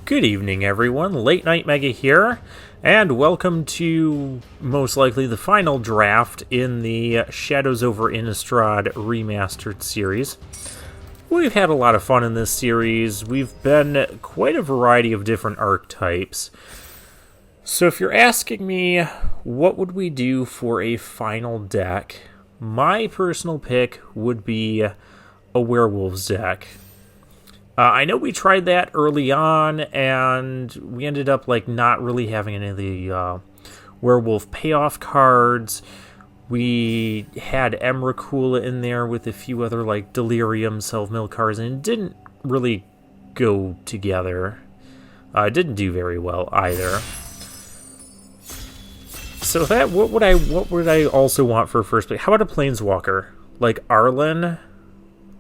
Good evening, everyone. Late Night Mega here, and welcome to most likely the final draft in the Shadows over Innistrad Remastered series. We've had a lot of fun in this series. We've been quite a variety of different archetypes. So if you're asking me, what would we do for a final deck? My personal pick would be a Werewolves deck. I know we tried that early on, and we ended up not really having any of the werewolf payoff cards. We had Emrakula in there with a few other Delirium self-mill cards, and it didn't really go together. It didn't do very well either. So what would I also want for first pick? How about a Planeswalker like Arlen?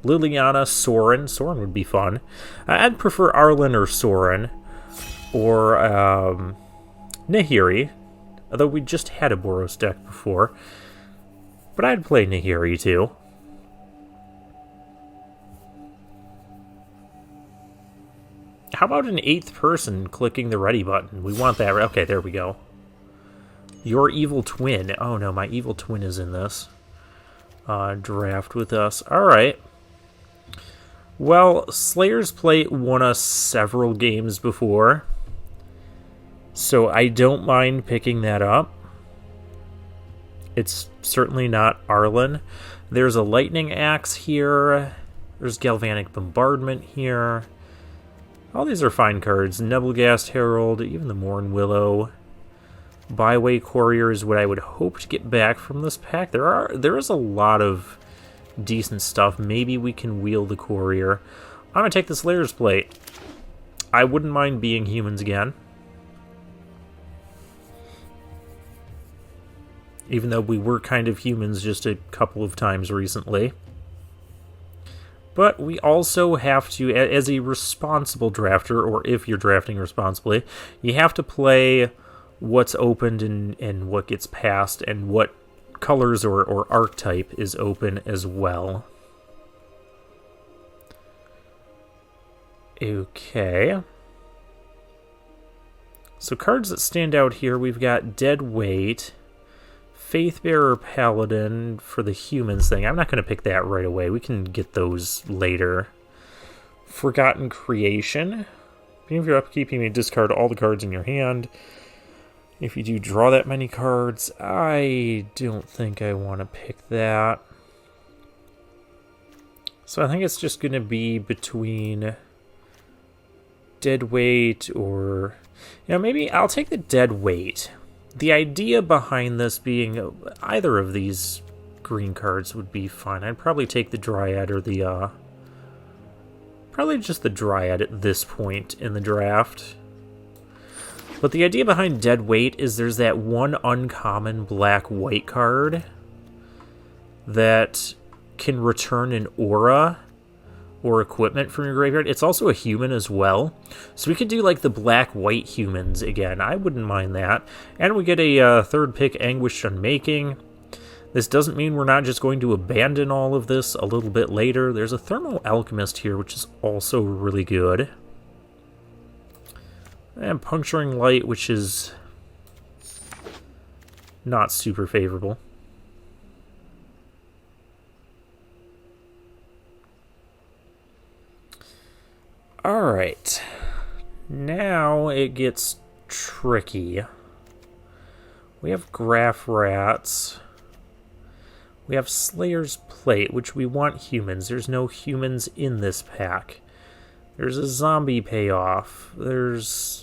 Liliana, Sorin. Sorin would be fun. I'd prefer Arlen or Sorin. Or Nahiri. Although we just had a Boros deck before. But I'd play Nahiri too. How about an 8th person clicking the ready button? We want that. Okay, there we go. Your evil twin. Oh no, my evil twin is in this draft with us. Alright. Well, Slayer's Plate won us several games before, so I don't mind picking that up. It's certainly not Arlen. There's a Lightning Axe here. There's Galvanic Bombardment here. All these are fine cards. Nebelgast Herald, even the Morn Willow. Byway Courier is what I would hope to get back from this pack. There is a lot of decent stuff. Maybe we can wheel the Courier. I'm going to take the Slayer's Plate. I wouldn't mind being humans again. Even though we were kind of humans just a couple of times recently. But we also have to, as a responsible drafter, or if you're drafting responsibly, you have to play what's opened and what gets passed and what colors or archetype is open as well. Okay. So cards that stand out here, we've got Dead Weight, Faithbearer Paladin for the humans thing. I'm not going to pick that right away. We can get those later. Forgotten Creation. Beginning of your upkeep, you may discard all the cards in your hand. If you do draw that many cards, I don't think I want to pick that. So I think it's just going to be between Dead Weight or... maybe I'll take the Dead Weight. The idea behind this being either of these green cards would be fine. I'd probably take the Dryad or the... probably just the Dryad at this point in the draft. But the idea behind Dead Weight is there's that one uncommon black-white card that can return an aura or equipment from your graveyard. It's also a human as well. So we could do the black-white humans again. I wouldn't mind that. And we get a third pick, Anguished Unmaking. This doesn't mean we're not just going to abandon all of this a little bit later. There's a Thermo Alchemist here, which is also really good. And Puncturing Light, which is not super favorable. Alright. Now it gets tricky. We have Graph Rats. We have Slayer's Plate, which we want humans. There's no humans in this pack. There's a zombie payoff. There's...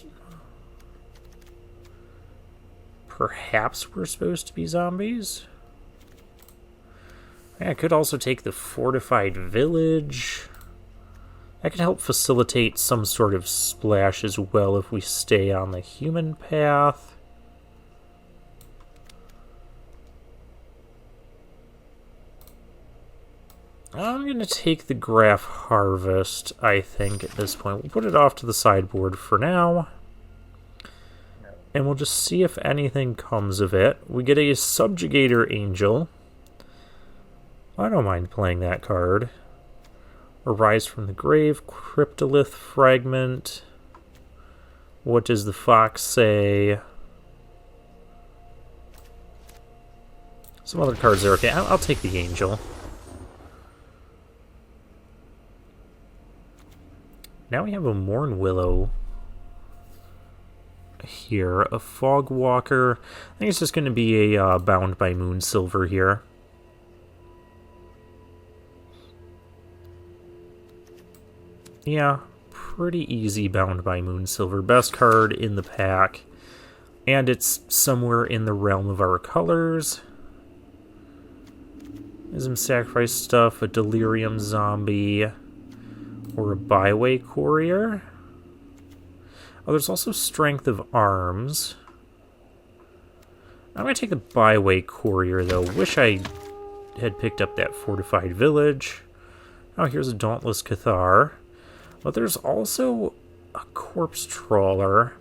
perhaps we're supposed to be zombies? I could also take the Fortified Village. That could help facilitate some sort of splash as well if we stay on the human path. I'm going to take the Graph Harvest, I think, at this point. We'll put it off to the sideboard for now. And we'll just see if anything comes of it. We get a Subjugator Angel. I don't mind playing that card. Arise from the Grave, Cryptolith Fragment. What does the fox say? Some other cards are okay. I'll take the angel. Now we have a Morn Willow here. A Fog Walker. I think it's just going to be a Bound by Moon Silver here. Yeah, pretty easy Bound by Moon Silver. Best card in the pack. And it's somewhere in the realm of our colors. There's some sacrifice stuff, a Delirium Zombie, or a Byway Courier. Oh, there's also Strength of Arms. I'm going to take the Byway Courier, though. Wish I had picked up that Fortified Village. Oh, here's a Dauntless Cathar. But there's also a Corpse Trawler.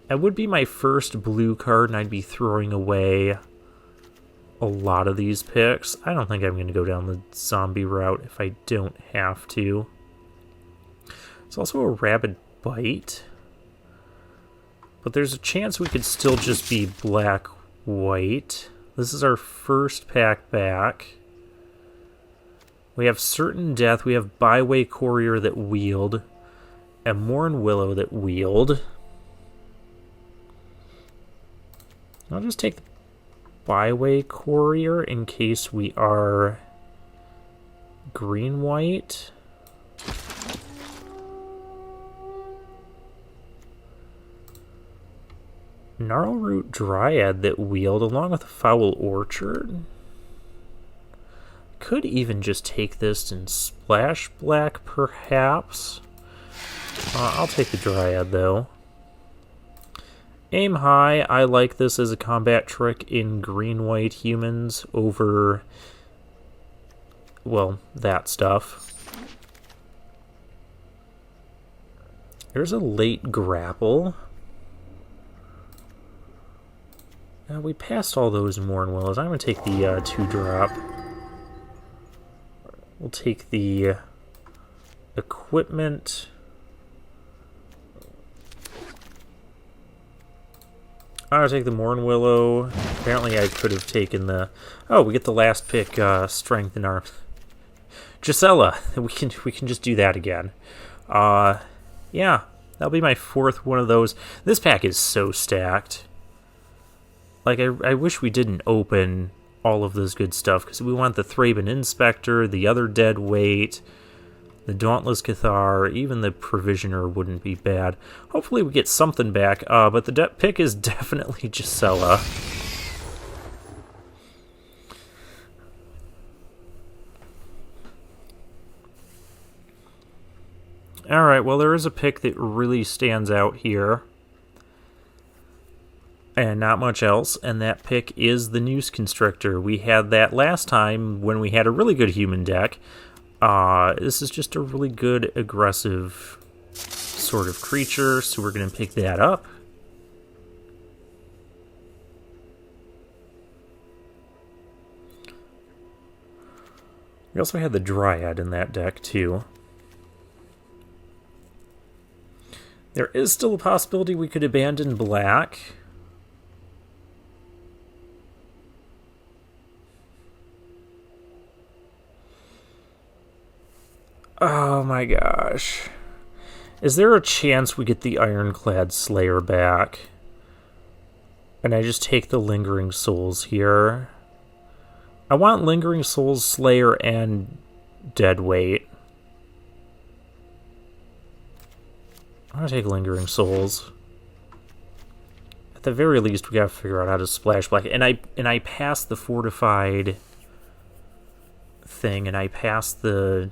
That would be my first blue card, and I'd be throwing away a lot of these picks. I don't think I'm going to go down the zombie route if I don't have to. It's also a Rabid Bite. But there's a chance we could still just be black-white. This is our first pack back. We have Certain Death. We have Byway Courier that wheeled. And Morn Willow that wheeled. I'll just take the Byway Courier in case we are green-white. Gnarlroot Dryad that wheeled along with a Foul Orchard. Could even just take this in Splash Black, perhaps. I'll take the Dryad, though. Aim High, I like this as a combat trick in green-white humans over, well, that stuff. There's a Late Grapple. We passed all those Morn Willows. I'm going to take the 2-drop. We'll take the Equipment. I'm going to take the Morn Willow. Apparently I could have taken the... Oh, we get the last pick, Strength in Arms. Gisela. We can just do that again. Yeah, that'll be my fourth one of those. This pack is so stacked. Like, I wish we didn't open all of this good stuff, because we want the Thraben Inspector, the other Deadweight, the Dauntless Cathar, even the Provisioner wouldn't be bad. Hopefully we get something back, but the pick is definitely Gisela. Alright, well there is a pick that really stands out here. And not much else, and that pick is the Noose Constrictor. We had that last time when we had a really good human deck. This is just a really good, aggressive sort of creature, so we're going to pick that up. We also had the Dryad in that deck, too. There is still a possibility we could abandon black. Oh my gosh. Is there a chance we get the Ironclad Slayer back? And I just take the Lingering Souls here? I want Lingering Souls, Slayer, and Deadweight. I'm gonna take Lingering Souls. At the very least, we gotta figure out how to splash black. And I passed the fortified thing, and I passed the...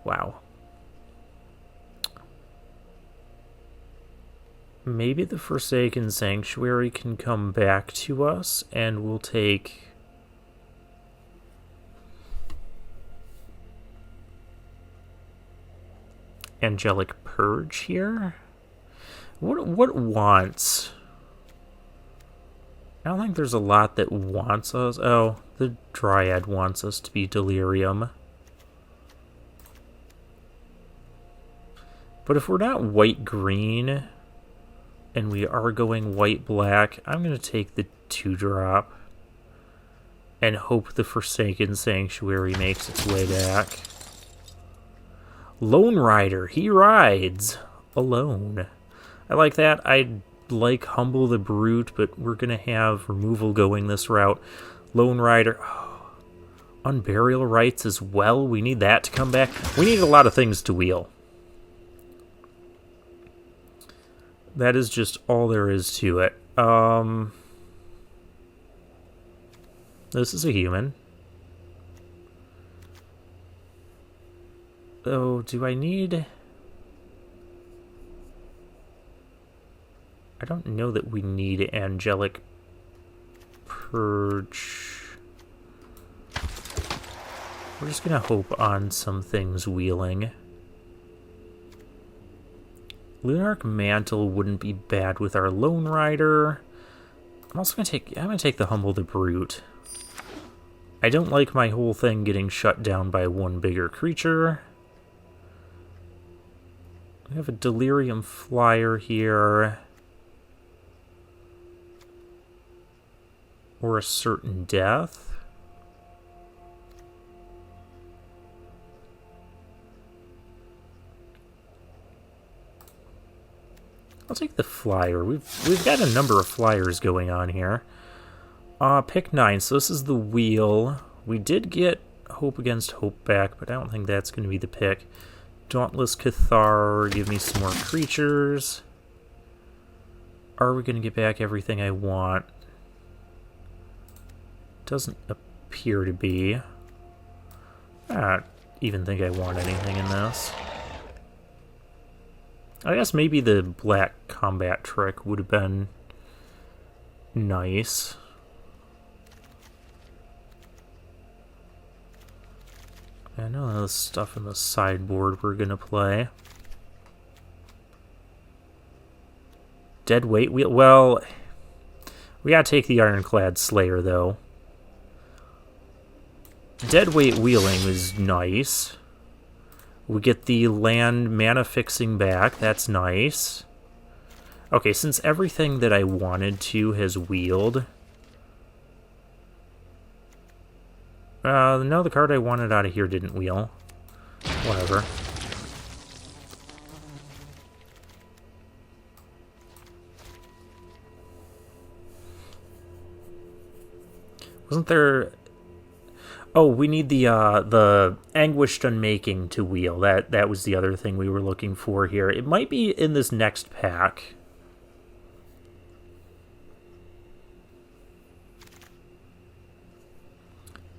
Wow. Maybe the Forsaken Sanctuary can come back to us, and we'll take... Angelic Purge here? What wants? I don't think there's a lot that wants us. Oh, the Dryad wants us to be Delirium. But if we're not white-green, and we are going white-black, I'm going to take the 2-drop and hope the Forsaken Sanctuary makes its way back. Lone Rider, he rides alone. I like that. I like Humble the Brute, but we're going to have removal going this route. Lone Rider, Unburial Rites as well. We need that to come back. We need a lot of things to wheel. That is just all there is to it. This is a human. Oh, do I need... I don't know that we need Angelic Purge. We're just going to hope on some things wheeling. Lunarch Mantle wouldn't be bad with our Lone Rider. I'm also going to take the Humble the Brute. I don't like my whole thing getting shut down by one bigger creature. We have a Delirium Flyer here. Or a Certain Death. I'll take the Flyer. We've got a number of Flyers going on here. Pick 9. So this is the wheel. We did get Hope Against Hope back, but I don't think that's going to be the pick. Dauntless Cathar, give me some more creatures. Are we going to get back everything I want? Doesn't appear to be. I don't even think I want anything in this. I guess maybe the black combat trick would have been nice. I know the stuff in the sideboard we're going to play. Deadweight wheel. Well, we got to take the Ironclad Slayer, though. Deadweight wheeling is nice. We get the land mana fixing back. That's nice. Okay, since everything that I wanted to has wheeled. No, the card I wanted out of here didn't wheel. Whatever. Wasn't there... Oh, we need the Anguished Unmaking to wheel. That was the other thing we were looking for here. It might be in this next pack.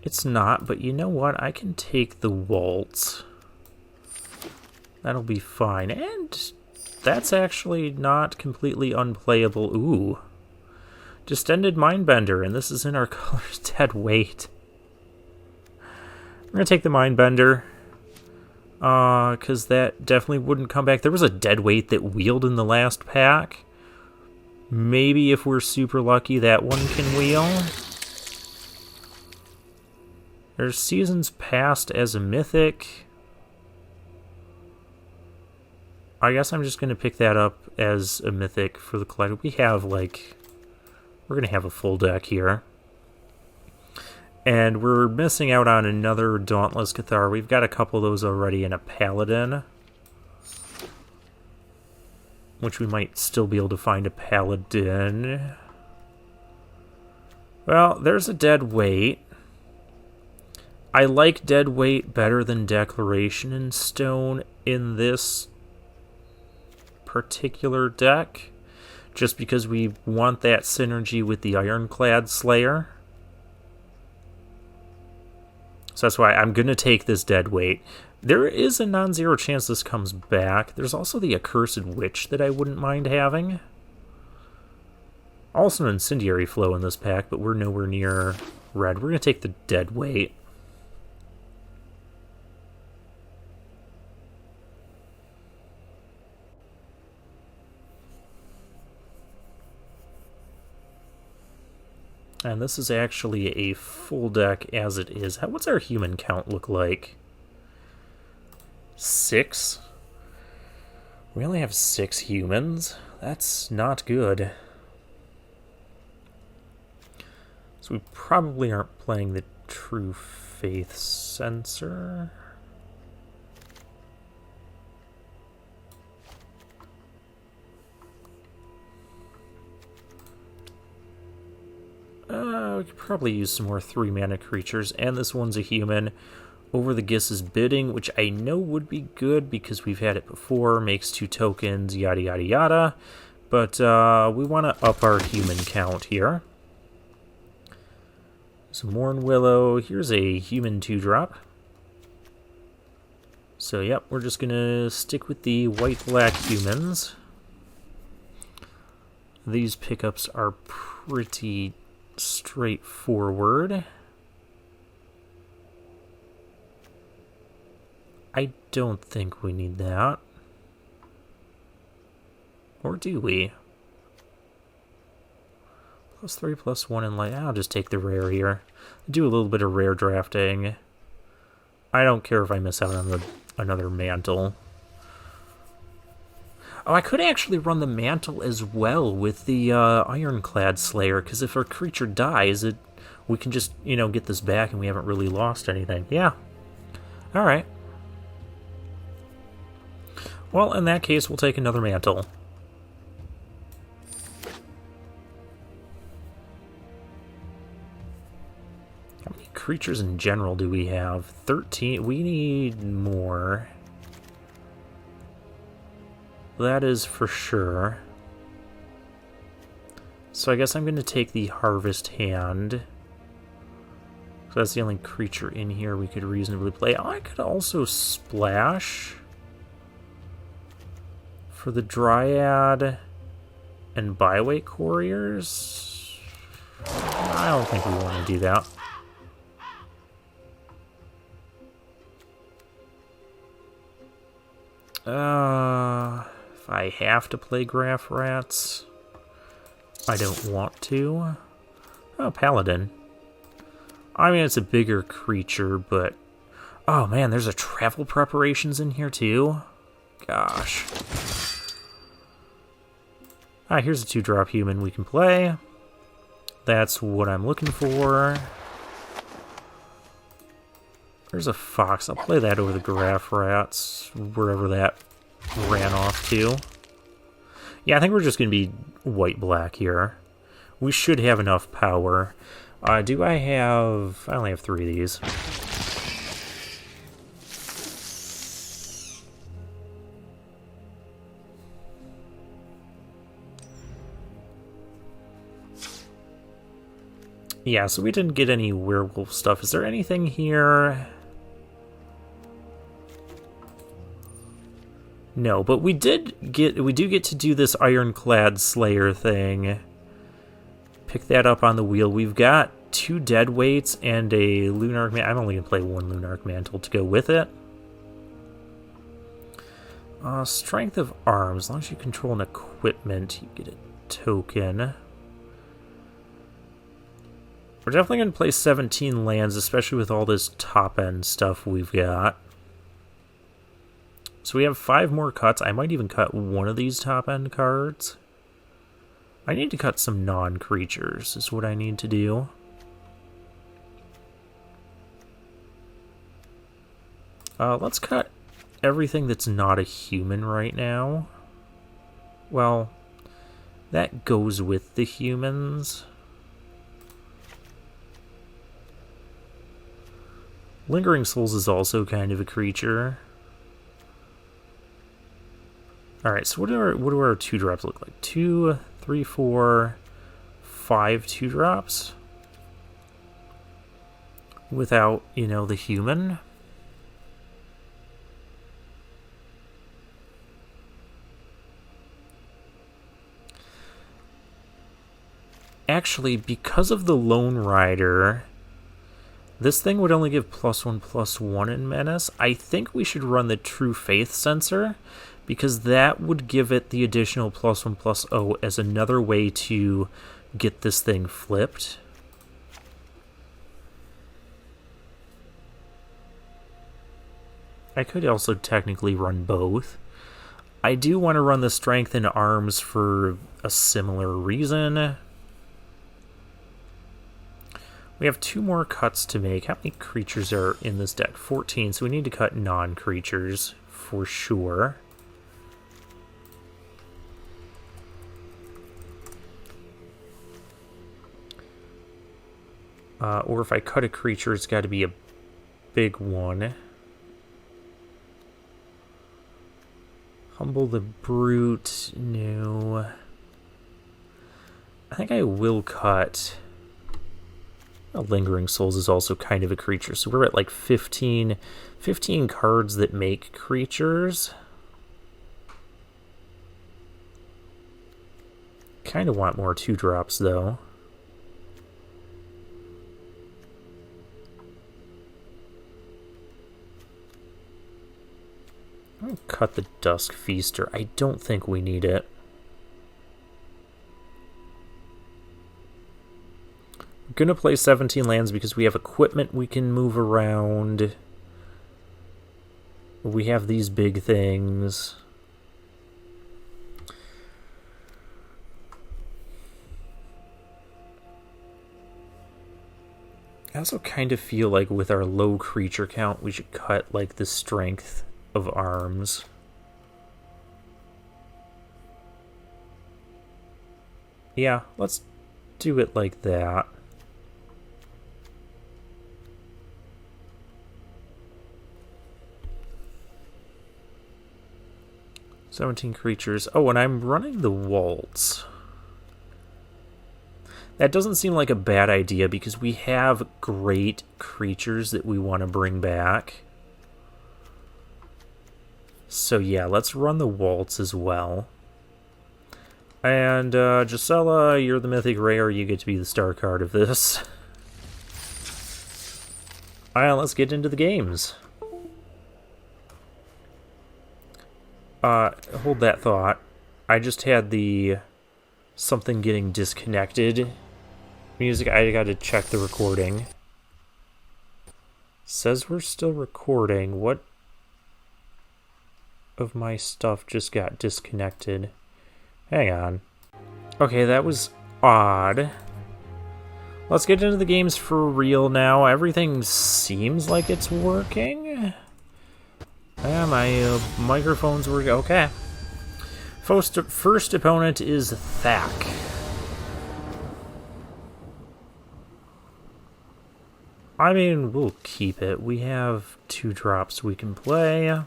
It's not, but you know what? I can take the Waltz. That'll be fine. And that's actually not completely unplayable. Ooh. Distended Mindbender, and this is in our colors Deadweight. We're going to take the Mindbender, because that definitely wouldn't come back. There was a Deadweight that wheeled in the last pack. Maybe if we're super lucky, that one can wheel. There's Seasons Past as a Mythic. I guess I'm just going to pick that up as a Mythic for the collector. We have, like... We're going to have a full deck here. And we're missing out on another Dauntless Cathar. We've got a couple of those already in a Paladin. Which we might still be able to find a Paladin. Well, there's a Deadweight. I like Deadweight better than Declaration in Stone in this particular deck. Just because we want that synergy with the Ironclad Slayer. So that's why I'm going to take this Deadweight. There is a non-zero chance this comes back. There's also the Accursed Witch that I wouldn't mind having. Also an Incendiary Flow in this pack, but we're nowhere near red. We're going to take the Deadweight. And this is actually a full deck as it is. What's our human count look like? 6? We only have 6 humans. That's not good. So we probably aren't playing the True Faith sensor. We could probably use some more 3-mana creatures, and this one's a human. Over the Giss's Bidding, which I know would be good because we've had it before, makes 2 tokens, yada yada yada. But we want to up our human count here. So Morn Willow, here's a human 2-drop. So yep, we're just going to stick with the white-black humans. These pickups are pretty straightforward. I don't think we need that. Or do we? +3, +1 in light. I'll just take the rare here. Do a little bit of rare drafting. I don't care if I miss out on another mantle. Oh, I could actually run the mantle as well with the Ironclad Slayer, because if our creature dies, we can just, get this back and we haven't really lost anything. Yeah. Alright. Well, in that case, we'll take another mantle. How many creatures in general do we have? 13. We need more. That is for sure. So I guess I'm going to take the Harvest Hand. So that's the only creature in here we could reasonably play. I could also Splash for the Dryad and Byway Couriers. I don't think we want to do that. If I have to play Graph Rats, I don't want to. Oh, Paladin. I mean, it's a bigger creature, but... Oh, man, there's a Travel Preparations in here, too? Gosh. Ah, here's a 2-drop human we can play. That's what I'm looking for. There's a Fox. I'll play that over the Graph Rats, wherever that ran off to. Yeah, I think we're just going to be white-black here. We should have enough power. Do I have... I only have 3 of these. Yeah, so we didn't get any werewolf stuff. Is there anything here? No, but we do get to do this Ironclad Slayer thing. Pick that up on the wheel. We've got 2 Deadweights and a Lunarch Mantle. I'm only going to play 1 Lunarch Mantle to go with it. Strength of Arms. As long as you control an equipment, you get a token. We're definitely going to play 17 lands, especially with all this top-end stuff we've got. So we have 5 more cuts. I might even cut one of these top-end cards. I need to cut some non-creatures, is what I need to do. Let's cut everything that's not a human right now. Well, that goes with the humans. Lingering Souls is also kind of a creature. Alright, so what do our 2-drops look like? 2, 3, 4, 5 2-drops? Without, the human? Actually, because of the Lone Rider... This thing would only give +1/+1 in Menace. I think we should run the True Faith sensor, because that would give it the additional +1/+0 as another way to get this thing flipped. I could also technically run both. I do want to run the strength in arms for a similar reason. We have 2 more cuts to make. How many creatures are in this deck? 14, so we need to cut non-creatures for sure. Or if I cut a creature, it's got to be a big one. Humble the Brute, no. I think I will cut... Lingering Souls is also kind of a creature, so we're at like 15 cards that make creatures. Kind of want more 2-drops, though. I'll cut the Dusk Feaster. I don't think we need it. We're going to play 17 lands because we have equipment we can move around. We have these big things. I also kind of feel like with our low creature count, we should cut like the strength of arms. Yeah, let's do it like that. "17 creatures. Oh, and I'm running the Waltz. That doesn't seem like a bad idea because we have great creatures that we want to bring back. So yeah, let's run the Waltz as well. And Gisela, you're the Mythic Rare. You get to be the star card of this. Alright, let's get into the games. Hold that thought. I just had the something getting disconnected music. I gotta check the recording. Says we're still recording. What of my stuff just got disconnected? Hang on. Okay, that was odd. Let's get into the games for real now. Everything seems like it's working. Yeah, my microphone's working. Okay. First opponent is Thack. I mean, we'll keep it. We have 2-drops we can play.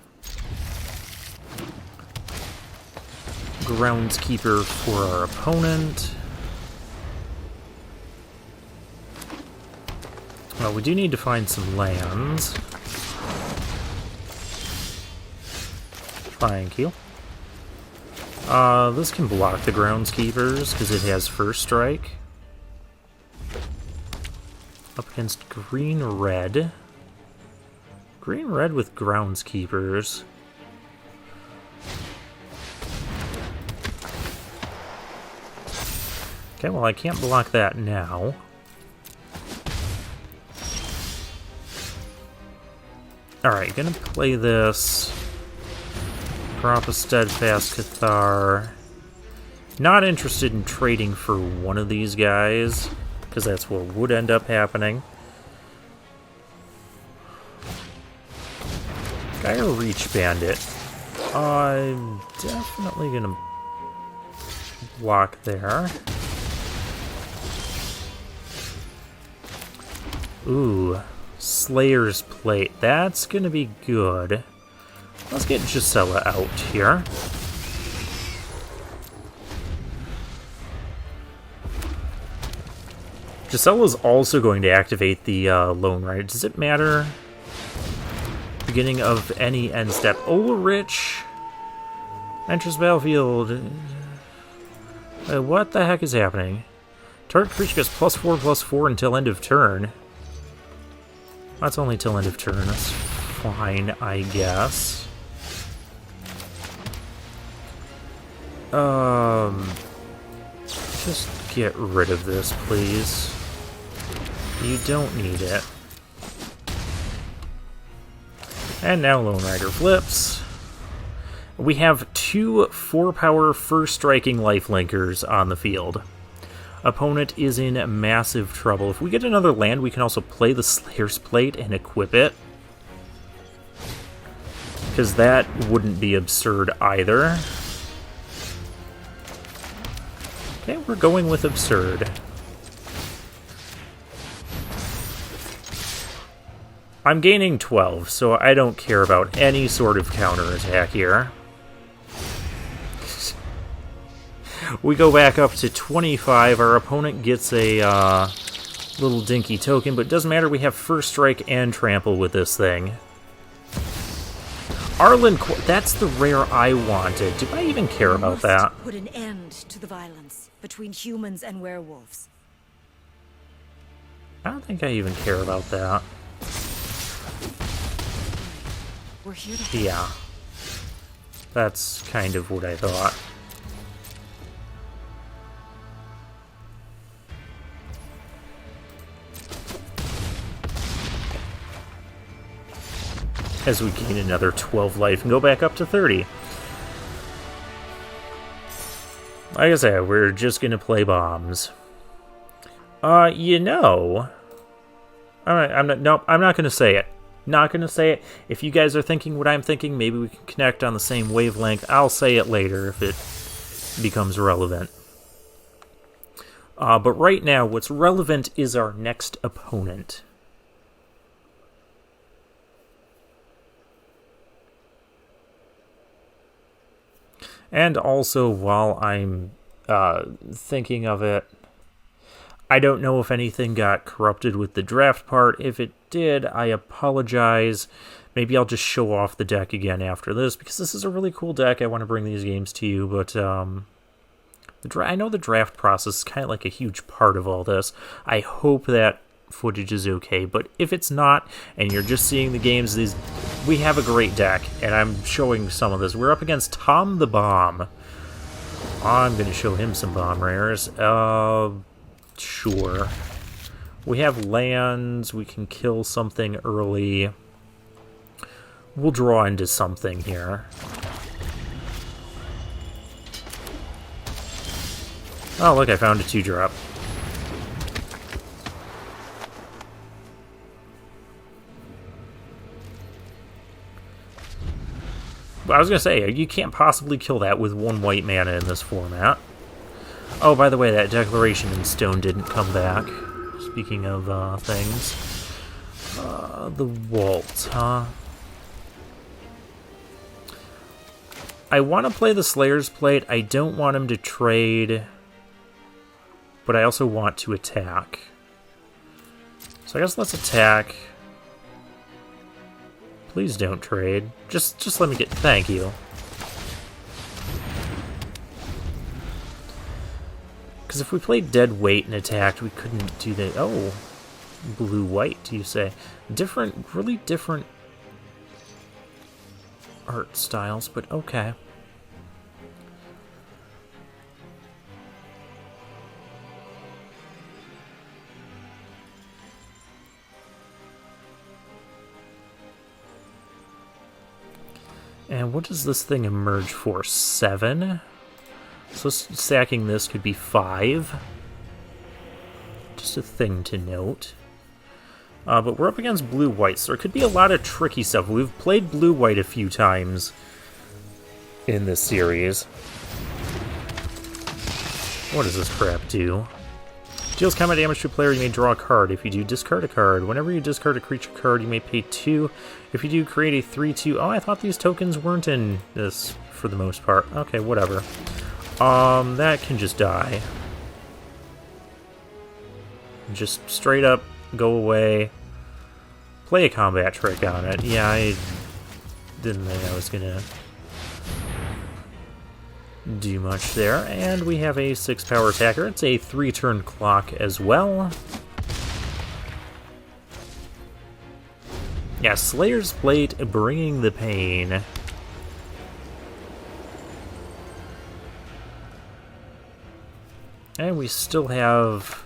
Groundskeeper for our opponent. Well, we do need to find some lands. Thank you. This can block the Groundskeepers because it has First Strike. Up against green-red. Green-red with Groundskeepers. Okay, well I can't block that now. Alright, gonna play this. Drop a Steadfast Cathar. Not interested in trading for one of these guys, because that's what would end up happening. Gaia Reach Bandit. I'm definitely gonna block there. Ooh, Slayer's Plate. That's gonna be good. Let's get Gisela out here. Gisela's also going to activate the Lone Rider. Does it matter? Beginning of any end step. Ulrich enters battlefield. What the heck is happening? Target creature gets +4/+4 until end of turn. That's only till end of turn. That's fine, I guess. Just get rid of this, please. You don't need it. And now Lone Rider flips. We have 2 4-power first striking lifelinkers on the field. Opponent is in massive trouble. If we get another land, we can also play the Slayer's Plate and equip it. Because that wouldn't be absurd either. Okay, we're going with absurd. I'm gaining 12, so I don't care about any sort of counterattack here. We go back up to 25. Our opponent gets a little dinky token, but it doesn't matter. We have First Strike and Trample with this thing. Arlen, that's the rare I wanted. Do I even care about that? Put an end to the violence between humans and werewolves. I don't think I even care about that. We're here to help. Yeah. That's kind of what I thought. As we gain another 12 life and go back up to 30. Like I said, we're just gonna play bombs. You know, I'm not gonna say it. Not gonna say it. If you guys are thinking what I'm thinking, maybe we can connect on the same wavelength. I'll say it later if it becomes relevant. But right now, what's relevant is our next opponent. And also, while I'm thinking of it, I don't know if anything got corrupted with the draft part. If it did, I apologize. Maybe I'll just show off the deck again after this, because this is a really cool deck. I want to bring these games to you, but I know the draft process is kind of like a huge part of all this. I hope that footage is okay, but if it's not, and you're just seeing the games, we have a great deck, and I'm showing some of this. We're up against Tom the Bomb. I'm going to show him some bomb rares. Sure. We have lands, we can kill something early. We'll draw into something here. Oh, look, I found a 2-drop. I was going to say, you can't possibly kill that with 1 white mana in this format. Oh, by the way, that Declaration in Stone didn't come back. Speaking of things. The Walt, huh? I want to play the Slayer's Plate. I don't want him to trade, but I also want to attack. So I guess let's attack. Please don't trade. Just let me get... Thank you. Because if we played Dead Weight and attacked, we couldn't do that. Oh, blue-white, do you say? Really different art styles, but okay. And what does this thing emerge for? 7? So stacking this could be 5. Just a thing to note. But we're up against blue-white, so there could be a lot of tricky stuff. We've played blue-white a few times in this series. What does this crap do? Deals combat damage to a player, you may draw a card. If you do, discard a card. Whenever you discard a creature card, you may pay 2. If you do, create a 3/2. Oh, I thought these tokens weren't in this for the most part. Okay, whatever. That can just die. Just straight up go away. Play a combat trick on it. Yeah, I didn't think I was gonna do much there. And we have a 6-power attacker. It's a 3-turn clock as well. Yeah, Slayer's Plate bringing the pain. And we still have,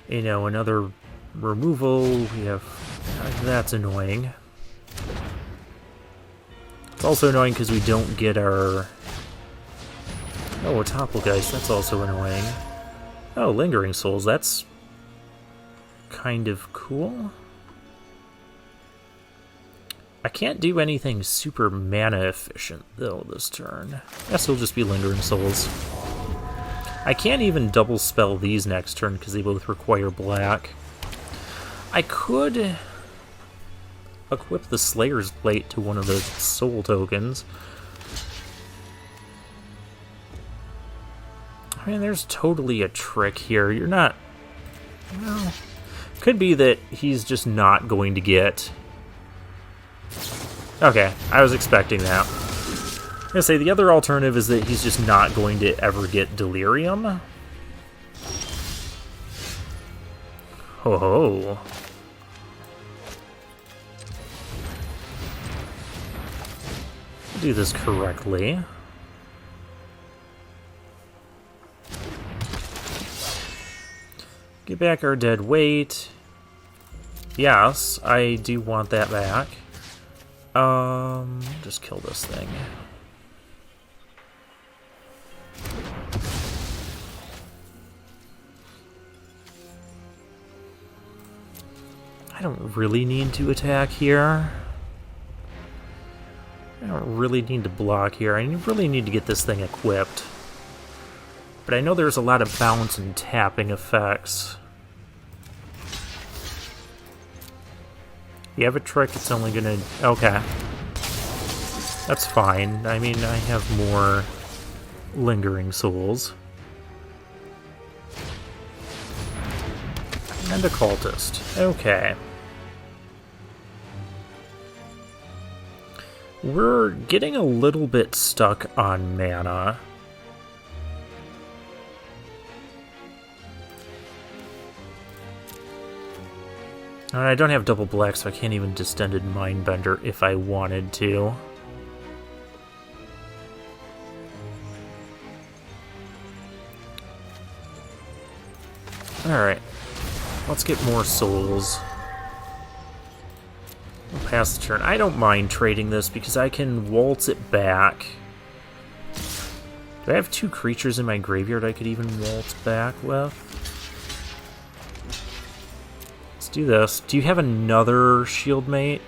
you know, another removal. We have... that's annoying. It's also annoying because we don't get our... Oh, a Topplgeist, that's also annoying. Oh, Lingering Souls, that's kind of cool. I can't do anything super mana efficient, though, this turn. Guess it'll just be Lingering Souls. I can't even double spell these next turn because they both require black. I could equip the Slayer's Plate to one of the soul tokens. I mean, there's totally a trick here. You're not... Well, could be that he's just not going to get... Okay, I was expecting that. I'm gonna say the other alternative is that he's just not going to ever get Delirium. Ho ho. Do this correctly. Get back our dead weight. Yes, I do want that back. Just kill this thing. I don't really need to attack here. I don't really need to block here. I really need to get this thing equipped. But I know there's a lot of bounce and tapping effects. You have a trick, it's only gonna... Okay. That's fine. I mean, I have more Lingering Souls. And a Cultist. Okay. We're getting a little bit stuck on mana. And I don't have double black, so I can't even Distended Mindbender if I wanted to. Alright. Let's get more souls. We'll pass the turn. I don't mind trading this because I can waltz it back. Do I have 2 creatures in my graveyard I could even waltz back with? Let's do this. Do you have another shield mate?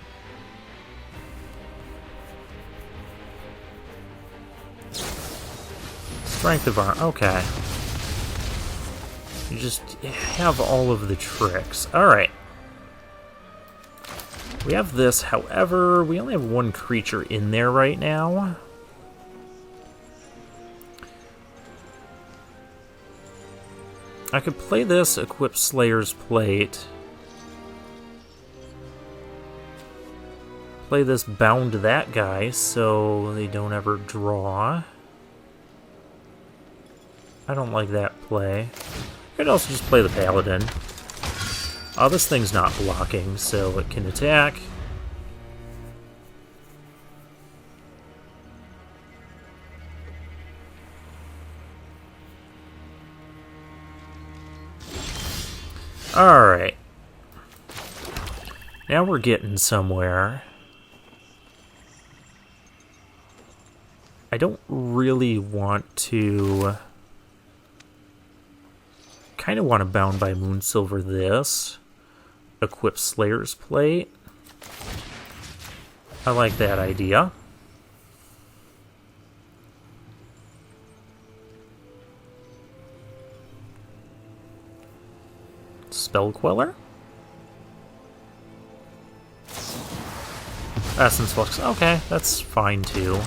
Strength of Arm. Okay. You just have all of the tricks. Alright. We have this, however, we only have 1 creature in there right now. I could play this, equip Slayer's Plate. Play this, bound that guy, so they don't ever draw. I don't like that play. I could also just play the Paladin. Oh, this thing's not blocking, so it can attack. Alright. Now we're getting somewhere. I don't really want to... Kind of want to Bound by Moonsilver this. Equip Slayer's Plate. I like that idea. Spell Queller? Essence Flux. Okay, that's fine too.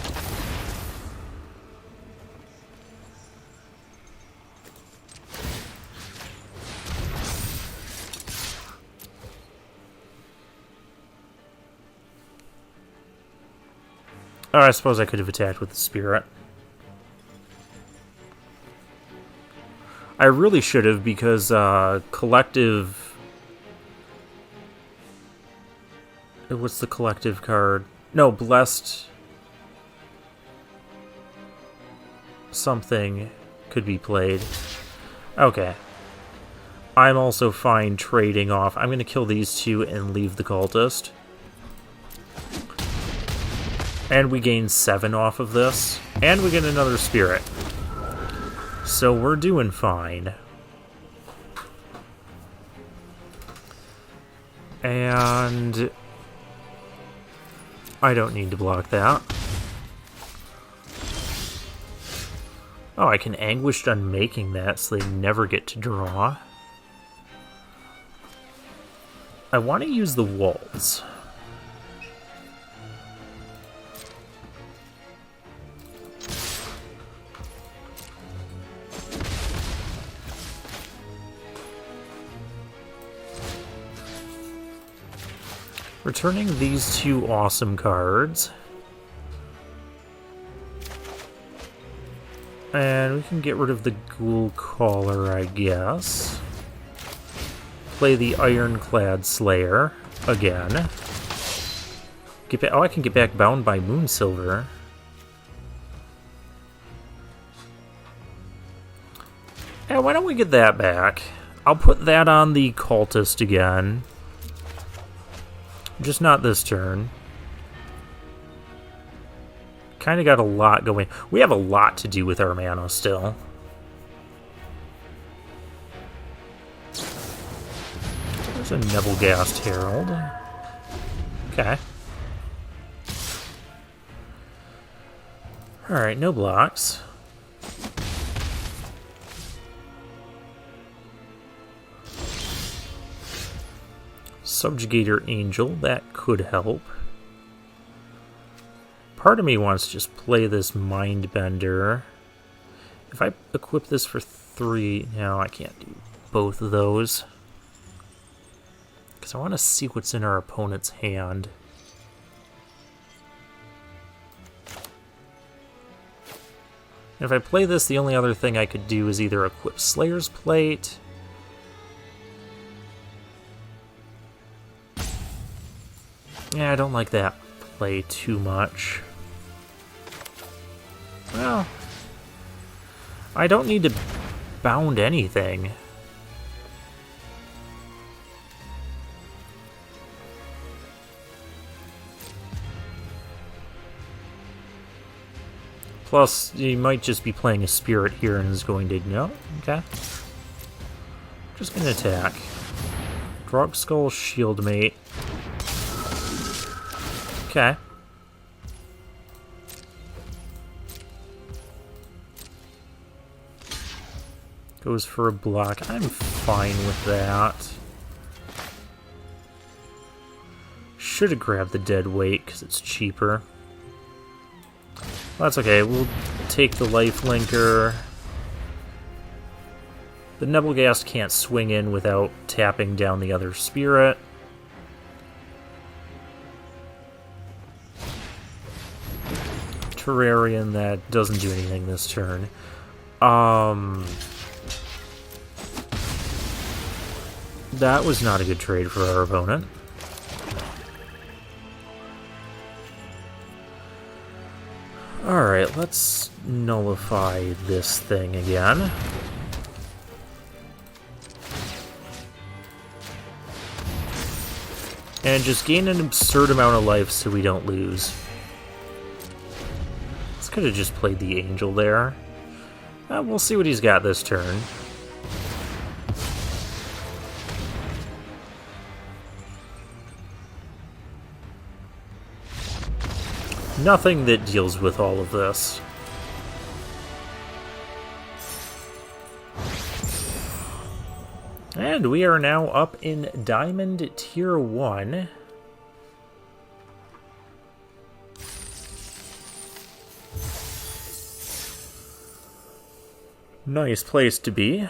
Oh, I suppose I could have attacked with the Spirit. I really should have, because Collective... What's the Collective card? No, Blessed... Something could be played. Okay. I'm also fine trading off. I'm going to kill these 2 and leave the Cultist. And we gain 7 off of this. And we get another spirit. So we're doing fine. And I don't need to block that. Oh, I can Anguished Unmaking that so they never get to draw. I want to use the walls. Returning these 2 awesome cards. And we can get rid of the Ghoul Caller, I guess. Play the Ironclad Slayer again. Oh, I can get back Bound by Moonsilver. Yeah, why don't we get that back? I'll put that on the Cultist again. Just not this turn. Kind of got a lot going. We have a lot to do with our mana still. There's a Nebelgast Herald. Okay. Alright, no blocks. Subjugator Angel, that could help. Part of me wants to just play this Mindbender. If I equip this for 3... No, I can't do both of those. Because I want to see what's in our opponent's hand. And if I play this, the only other thing I could do is either equip Slayer's Plate... Yeah, I don't like that play too much. Well, I don't need to bound anything. Plus, you might just be playing a spirit here and is going to... No? Okay. Just gonna attack. Drog Skull Shieldmate. Okay. Goes for a block. I'm fine with that. Should have grabbed the Dead Weight because it's cheaper. Well, that's okay. We'll take the Lifelinker. The Nebelgast can't swing in without tapping down the other spirit. Terrarian, that doesn't do anything this turn. That was not a good trade for our opponent. Alright, let's nullify this thing again. And just gain an absurd amount of life so we don't lose. Could have just played the Angel there. We'll see what he's got this turn. Nothing that deals with all of this. And we are now up in Diamond Tier 1. Nice place to be.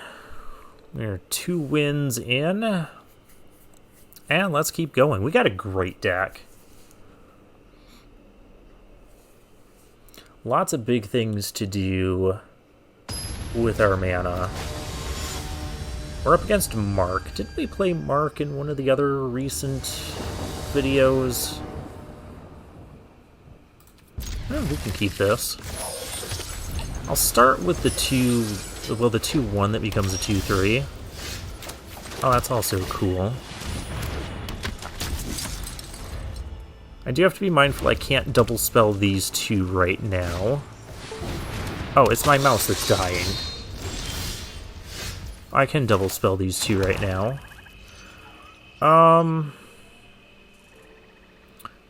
We're 2 wins in. And let's keep going. We got a great deck. Lots of big things to do with our mana. We're up against Mark. Didn't we play Mark in one of the other recent videos? Oh, we can keep this. I'll start with the 2-1 that becomes a 2-3. Oh, that's also cool. I do have to be mindful I can't double spell these two right now. Oh, it's my mouse that's dying. I can double spell these two right now.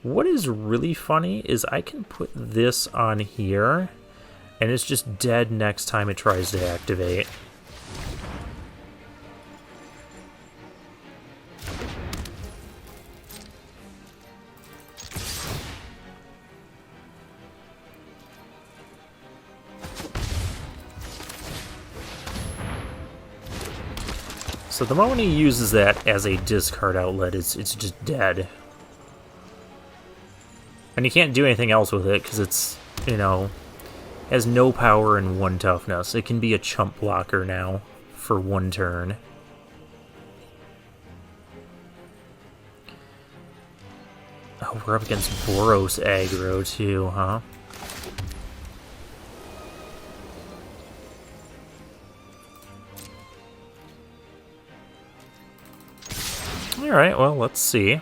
What is really funny is I can put this on here, and it's just dead next time it tries to activate. So the moment he uses that as a discard outlet, it's just dead. And you can't do anything else with it, because it's, you know, has no power and 1 toughness. It can be a chump blocker now, for 1 turn. Oh, we're up against Boros aggro too, huh? Alright, well, let's see.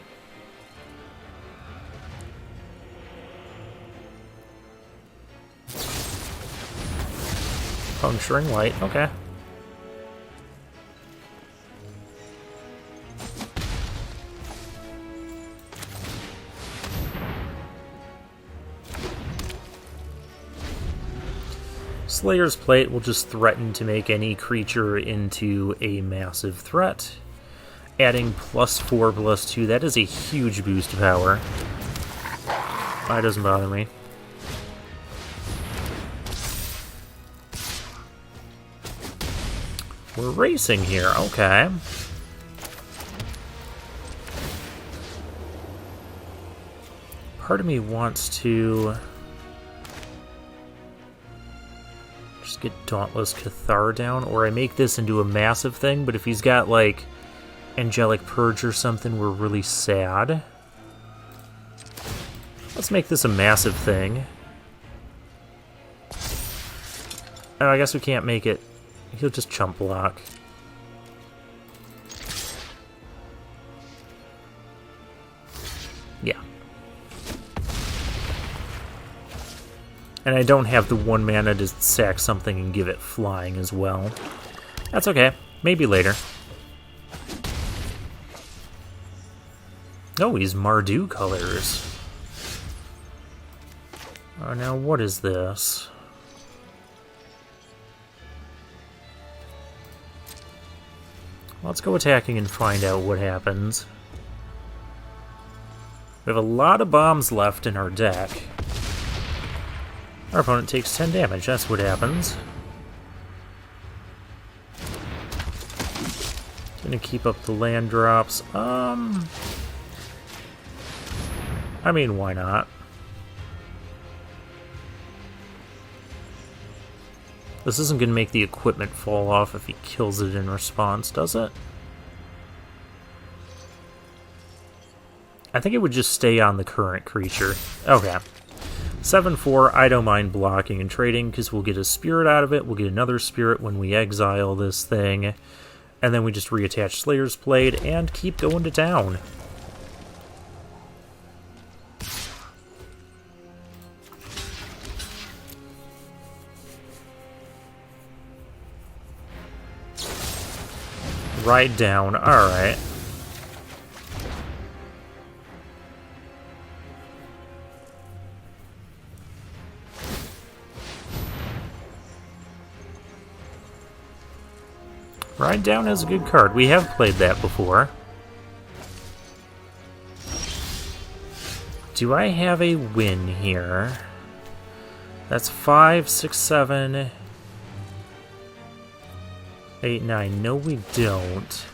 Puncturing light, okay. Slayer's Plate will just threaten to make any creature into a massive threat. Adding +4/+2, that is a huge boost of power. That doesn't bother me. We're racing here, okay. Part of me wants to just get Dauntless Cathar down, or I make this into a massive thing, but if he's got, like, Angelic Purge or something, we're really sad. Let's make this a massive thing. Oh, I guess we can't make it. He'll just chump block. Yeah. And I don't have the 1 mana to sack something and give it flying as well. That's okay. Maybe later. Oh, he's Mardu colors. Oh, now what is this? Let's go attacking and find out what happens. We have a lot of bombs left in our deck. Our opponent takes 10 damage, that's what happens. Gonna keep up the land drops. I mean, why not? This isn't going to make the equipment fall off if he kills it in response, does it? I think it would just stay on the current creature. Okay. 7/4, I don't mind blocking and trading, because we'll get a spirit out of it, we'll get another spirit when we exile this thing, and then we just reattach Slayer's Plate and keep going to town. Right down, alright. Ride Down is a good card. We have played that before. Do I have a win here? That's 5, 6, 7, 8, 9. No, we don't.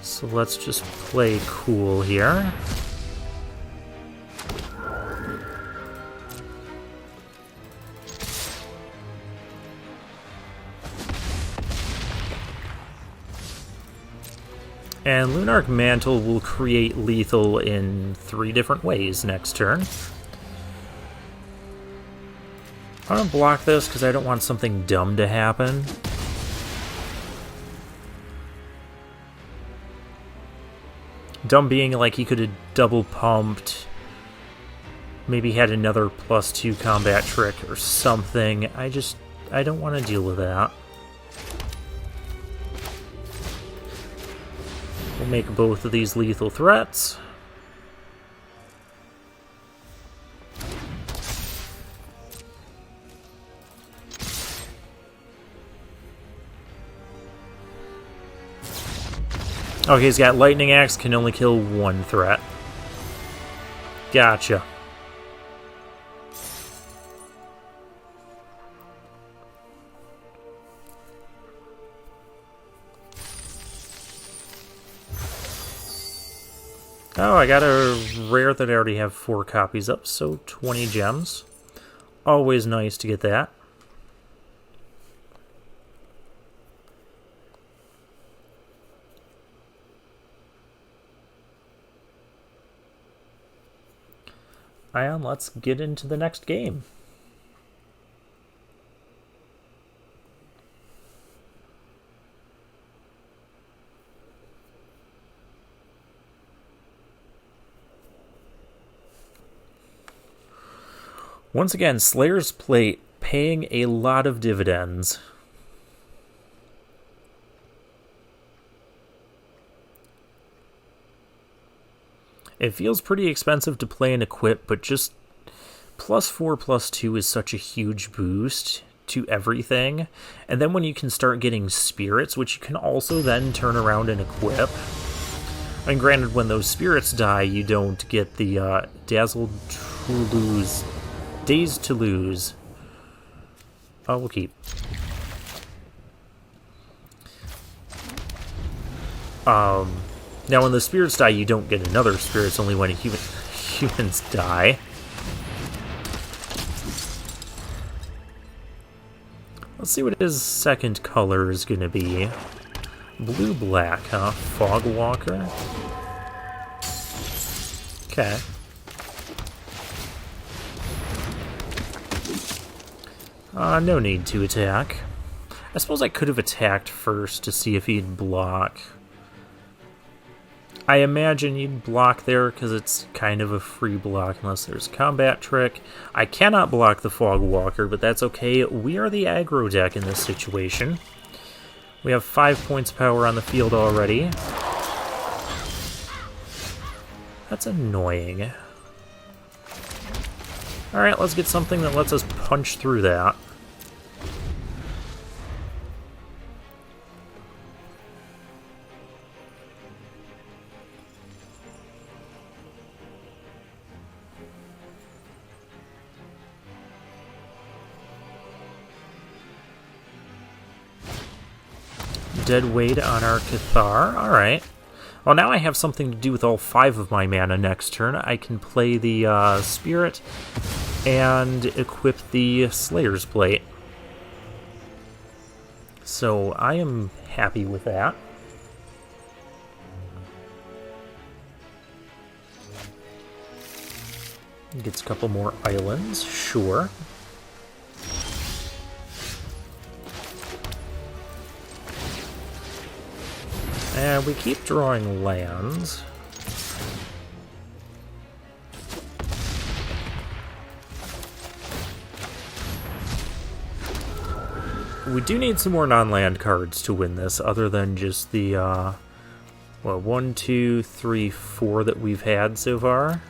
So let's just play cool here. And Lunarch Mantle will create lethal in 3 different ways next turn. I'm going to block this because I don't want something dumb to happen. Dumb being like he could have double pumped, maybe had another +2 combat trick or something. I don't want to deal with that. We'll make both of these lethal threats. Okay, he's got Lightning Axe, can only kill one threat. Gotcha. Oh, I got a rare that I already have 4 copies up, so 20 gems. Always nice to get that. Ion, let's get into the next game. Once again, Slayer's Plate paying a lot of dividends. It feels pretty expensive to play and equip, but just +4/+2 is such a huge boost to everything. And then when you can start getting spirits, which you can also then turn around and equip. And granted, when those spirits die, you don't get the Dazed to Lose. Oh, we'll keep. Now, when the spirits die, you don't get another spirit. It's only when humans die. Let's see what his second color is going to be. Blue-black, huh? Fogwalker? Okay. No need to attack. I suppose I could have attacked first to see if he'd block. I imagine you'd block there because it's kind of a free block unless there's a combat trick. I cannot block the Fogwalker, but that's okay. We are the aggro deck in this situation. We have 5 points of power on the field already. That's annoying. Alright, let's get something that lets us punch through that. Dead weight on our Cathar. Alright. Well, now I have something to do with all 5 of my mana next turn. I can play the Spirit and equip the Slayer's Plate. So I am happy with that. Gets a couple more islands, sure. And we keep drawing lands. We do need some more non-land cards to win this, other than just the, well, 1, 2, 3, 4 that we've had so far.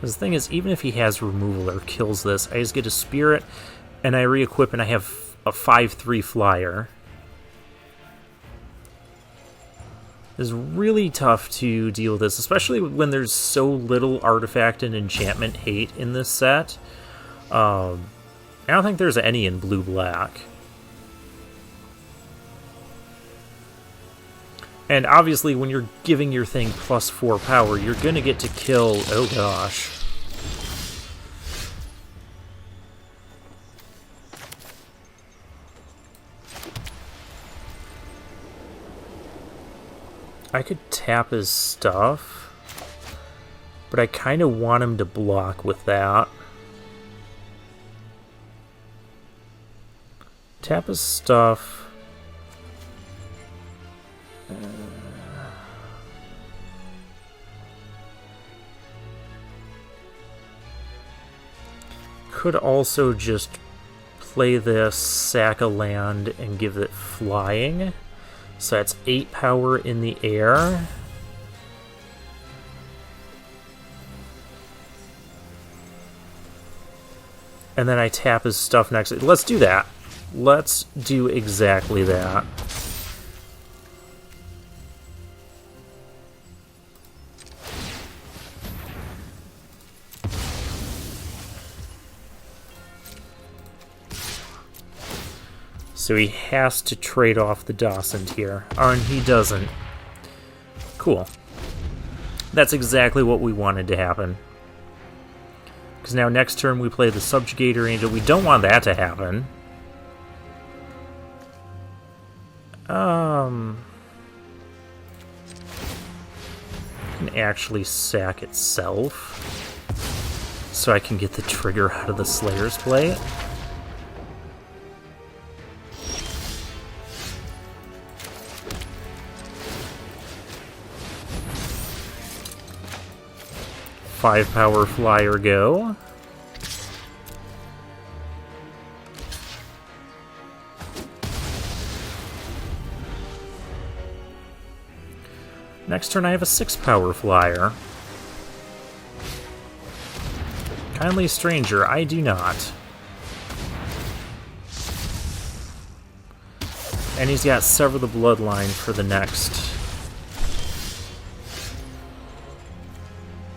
The thing is, even if he has removal or kills this, I just get a Spirit, and I re-equip, and I have a 5/3 flyer. It's really tough to deal with this, especially when there's so little artifact and enchantment hate in this set. I don't think there's any in blue-black. And obviously, when you're giving your thing +4 power, you're going to get to kill... Oh, gosh. I could tap his stuff. But I kind of want him to block with that. Tap his stuff. Could also just play this, sack a land, and give it flying. So that's 8 power in the air. And then I tap his stuff next. Let's do that. Let's do exactly that. So he has to trade off the Docent here. Oh, and he doesn't. Cool. That's exactly what we wanted to happen. Because now next turn we play the Subjugator Angel. We don't want that to happen. Can actually sack itself. So I can get the trigger out of the Slayer's Plate. Five power flyer go. Next turn I have a 6 power flyer. Kindly Stranger, I do not. And he's got Sever the Bloodline for the next.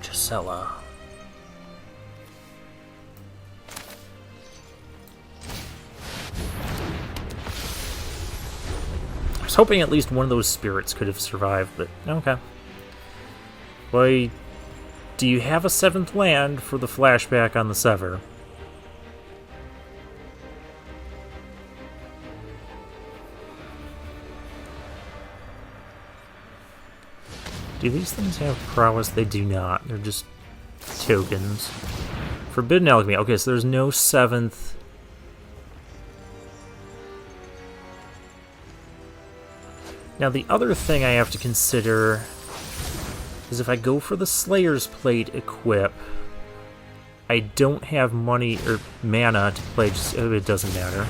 Gisela. I was hoping at least one of those spirits could have survived, but okay. Well, do you have a 7th land for the flashback on the Sever? Do these things have prowess? They do not. They're just tokens. Forbidden Alchemy. Okay, so there's no 7th. Now, the other thing I have to consider is if I go for the Slayer's Plate equip, I don't have money or mana to play. Just, oh, it doesn't matter.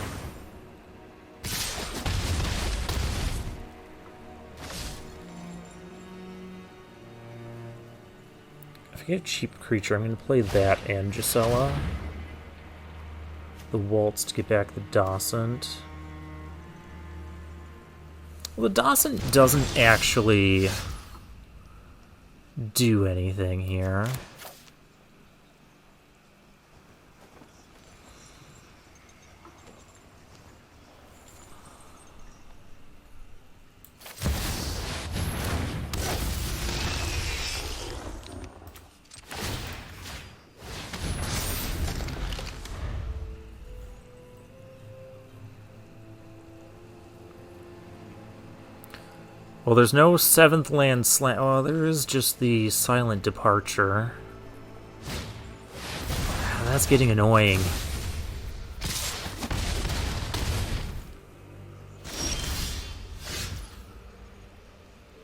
If I get a cheap creature, I'm going to play that and Gisela. The Waltz to get back the Docent. Well, the Docent doesn't actually do anything here. Well, there's no 7th land slam. Oh, there is just the Silent Departure. That's getting annoying.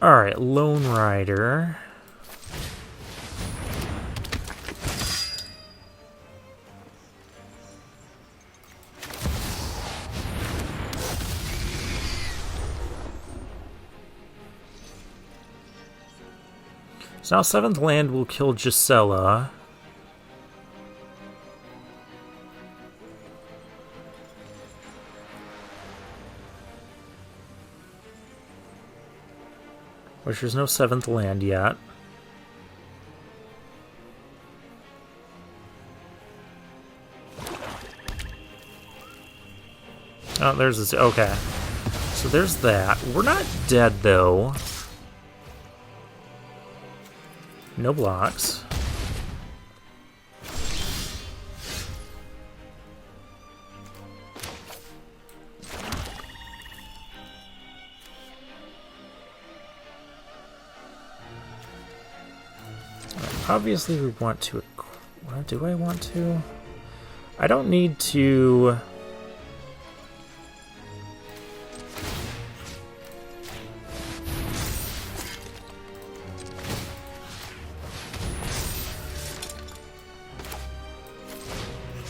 Alright, Lone Rider. So now 7th land will kill Gisela. Which there's no 7th land yet. Oh, there's this. Okay. So there's that. We're not dead, though. No blocks. obviously we want to... Well, do I want to? I don't need to...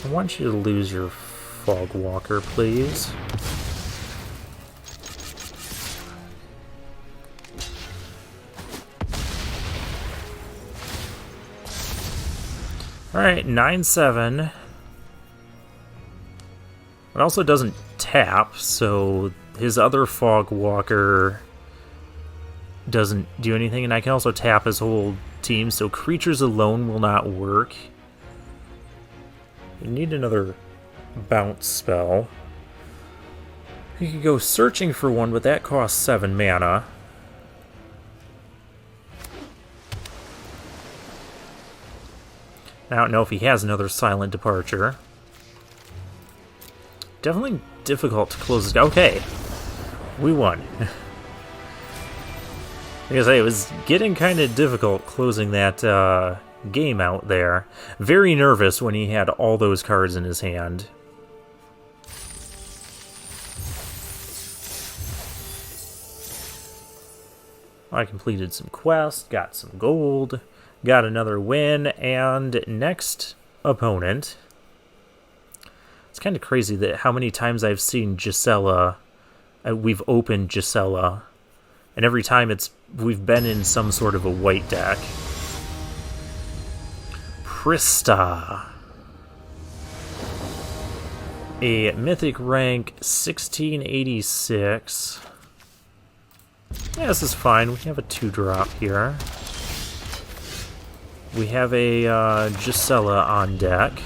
I want you to lose your Fog Walker, please. Alright, 9/7. It also doesn't tap, so his other Fog Walker doesn't do anything, and I can also tap his whole team, so creatures alone will not work. We need another bounce spell. You could go searching for one, but that costs 7 mana. I don't know if he has another Silent Departure. Definitely difficult to close this. Okay, we won. Like I say, it was getting kind of difficult closing that game out there. Very nervous when he had all those cards in his hand. I completed some quests, got some gold, got another win, and next opponent. It's kind of crazy that how many times I've seen Gisela, we've opened Gisela, and every time we've been in some sort of a white deck. Prista. A mythic rank 1686. Yeah, this is fine. We have a 2-drop here. We have a Gisela on deck.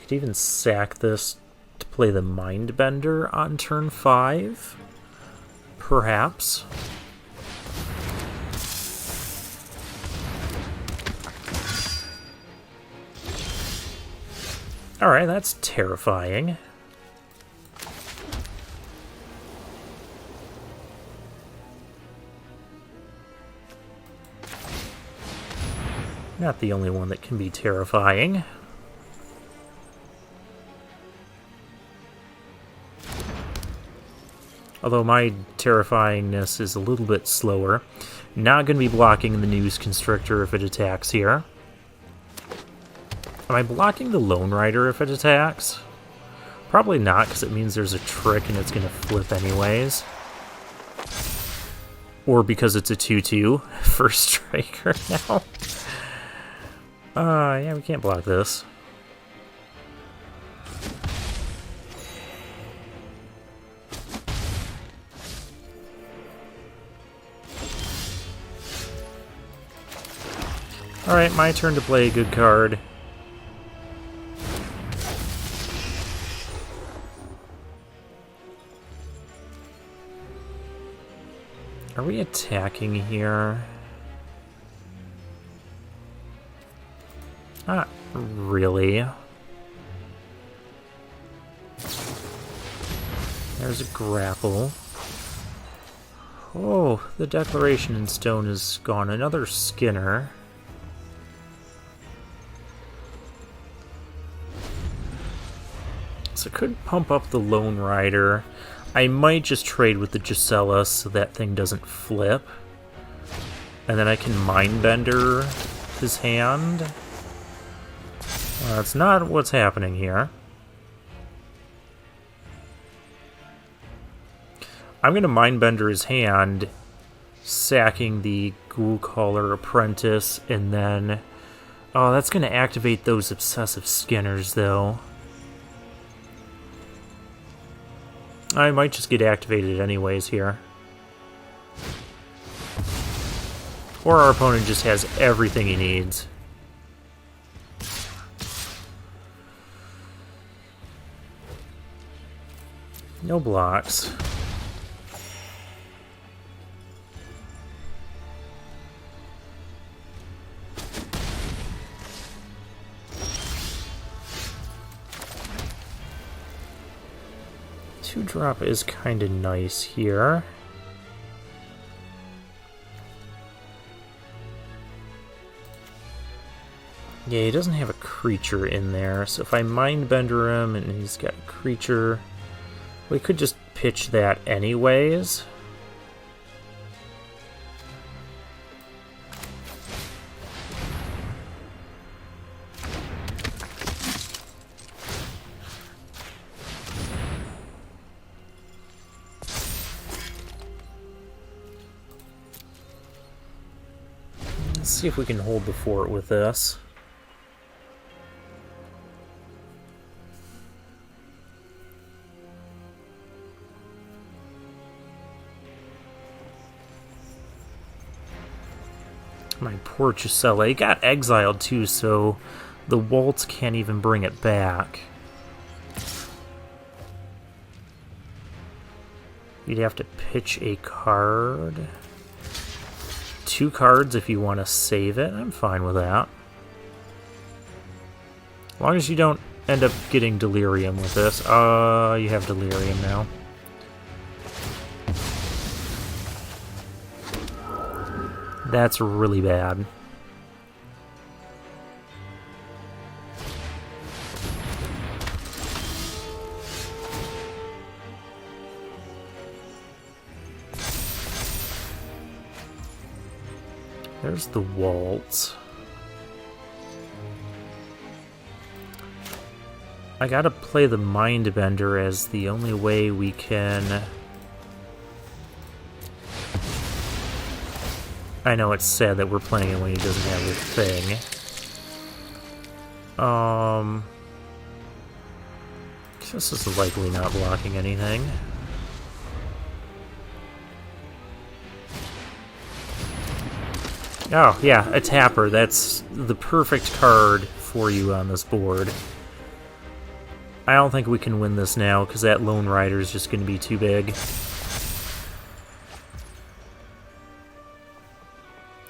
Could even sack this to play the Mindbender on turn 5. Perhaps. Alright, that's terrifying. Not the only one that can be terrifying. Although my terrifyingness is a little bit slower. Not going to be blocking the News Constrictor if it attacks here. Am I blocking the Lone Rider if it attacks? Probably not, because it means there's a trick and it's going to flip anyways. Or because it's a 2/2 for Striker now. Yeah, we can't block this. Alright, my turn to play a good card. Are we attacking here? Not really. There's a grapple. Oh, the Declaration in Stone is gone. Another Skinner. So I could pump up the Lone Rider. I might just trade with the Gisela so that thing doesn't flip. And then I can Mindbender his hand. Well, that's not what's happening here. I'm going to Mindbender his hand, sacking the Ghoulcaller Apprentice, and then... Oh, that's going to activate those Obsessive Skinners, though. I might just get activated anyways here. Or our opponent just has everything he needs. No blocks. 2-drop is kind of nice here. Yeah, he doesn't have a creature in there, so if I Mindbender him and he's got a creature, we could just pitch that anyways. Let's see if we can hold the fort with this. My poor Gisela. He got exiled too, so the Waltz can't even bring it back. You'd have to pitch a card. 2 cards if you want to save it. I'm fine with that. As long as you don't end up getting Delirium with this. You have Delirium now. That's really bad. There's the Waltz. I gotta play the Mindbender as the only way we can... I know it's sad that we're playing it when he doesn't have the thing. This is likely not blocking anything. Oh, yeah, a Tapper. That's the perfect card for you on this board. I don't think we can win this now, because that Lone Rider is just going to be too big.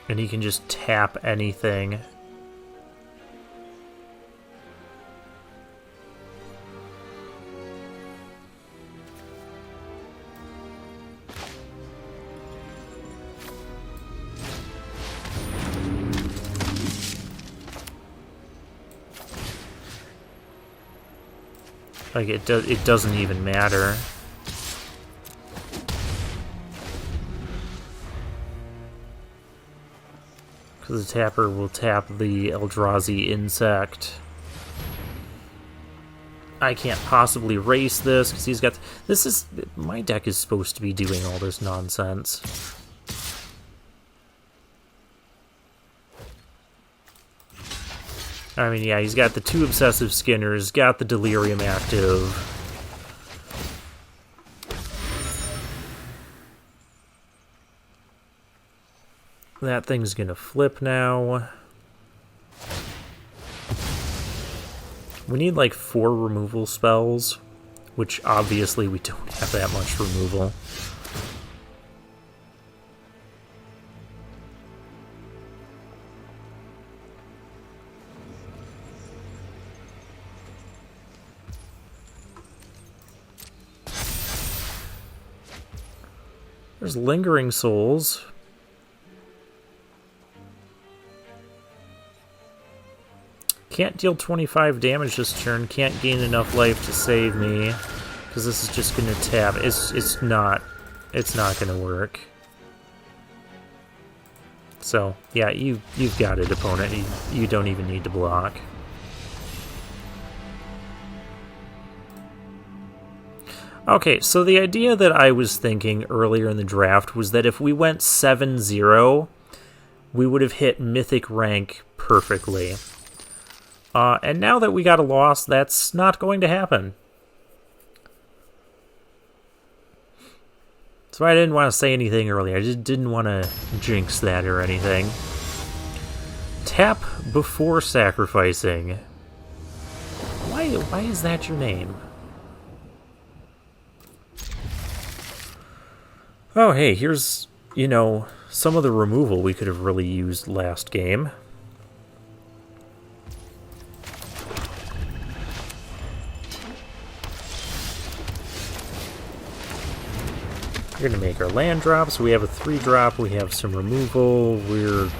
And he can just tap anything. Like, it doesn't even matter. Because the Tapper will tap the Eldrazi insect. I can't possibly race this, because he's got... This is... My deck is supposed to be doing all this nonsense. I mean, yeah, he's got the 2 Obsessive Skinners, got the Delirium active. That thing's gonna flip now. We need like 4 removal spells, which obviously we don't have that much removal. There's Lingering Souls. Can't deal 25 damage this turn. Can't gain enough life to save me, because this is just going to tap. It's not going to work. So yeah, you've got it, opponent. You don't even need to block. Okay, so the idea that I was thinking earlier in the draft was that if we went 7-0, we would have hit Mythic rank perfectly. And now that we got a loss, that's not going to happen. So I didn't want to say anything earlier. I just didn't want to jinx that or anything. Tap before sacrificing. Why is that your name? Oh, hey, here's, some of the removal we could have really used last game. We're going to make our land drops. We have a 3-drop. We have some removal. We're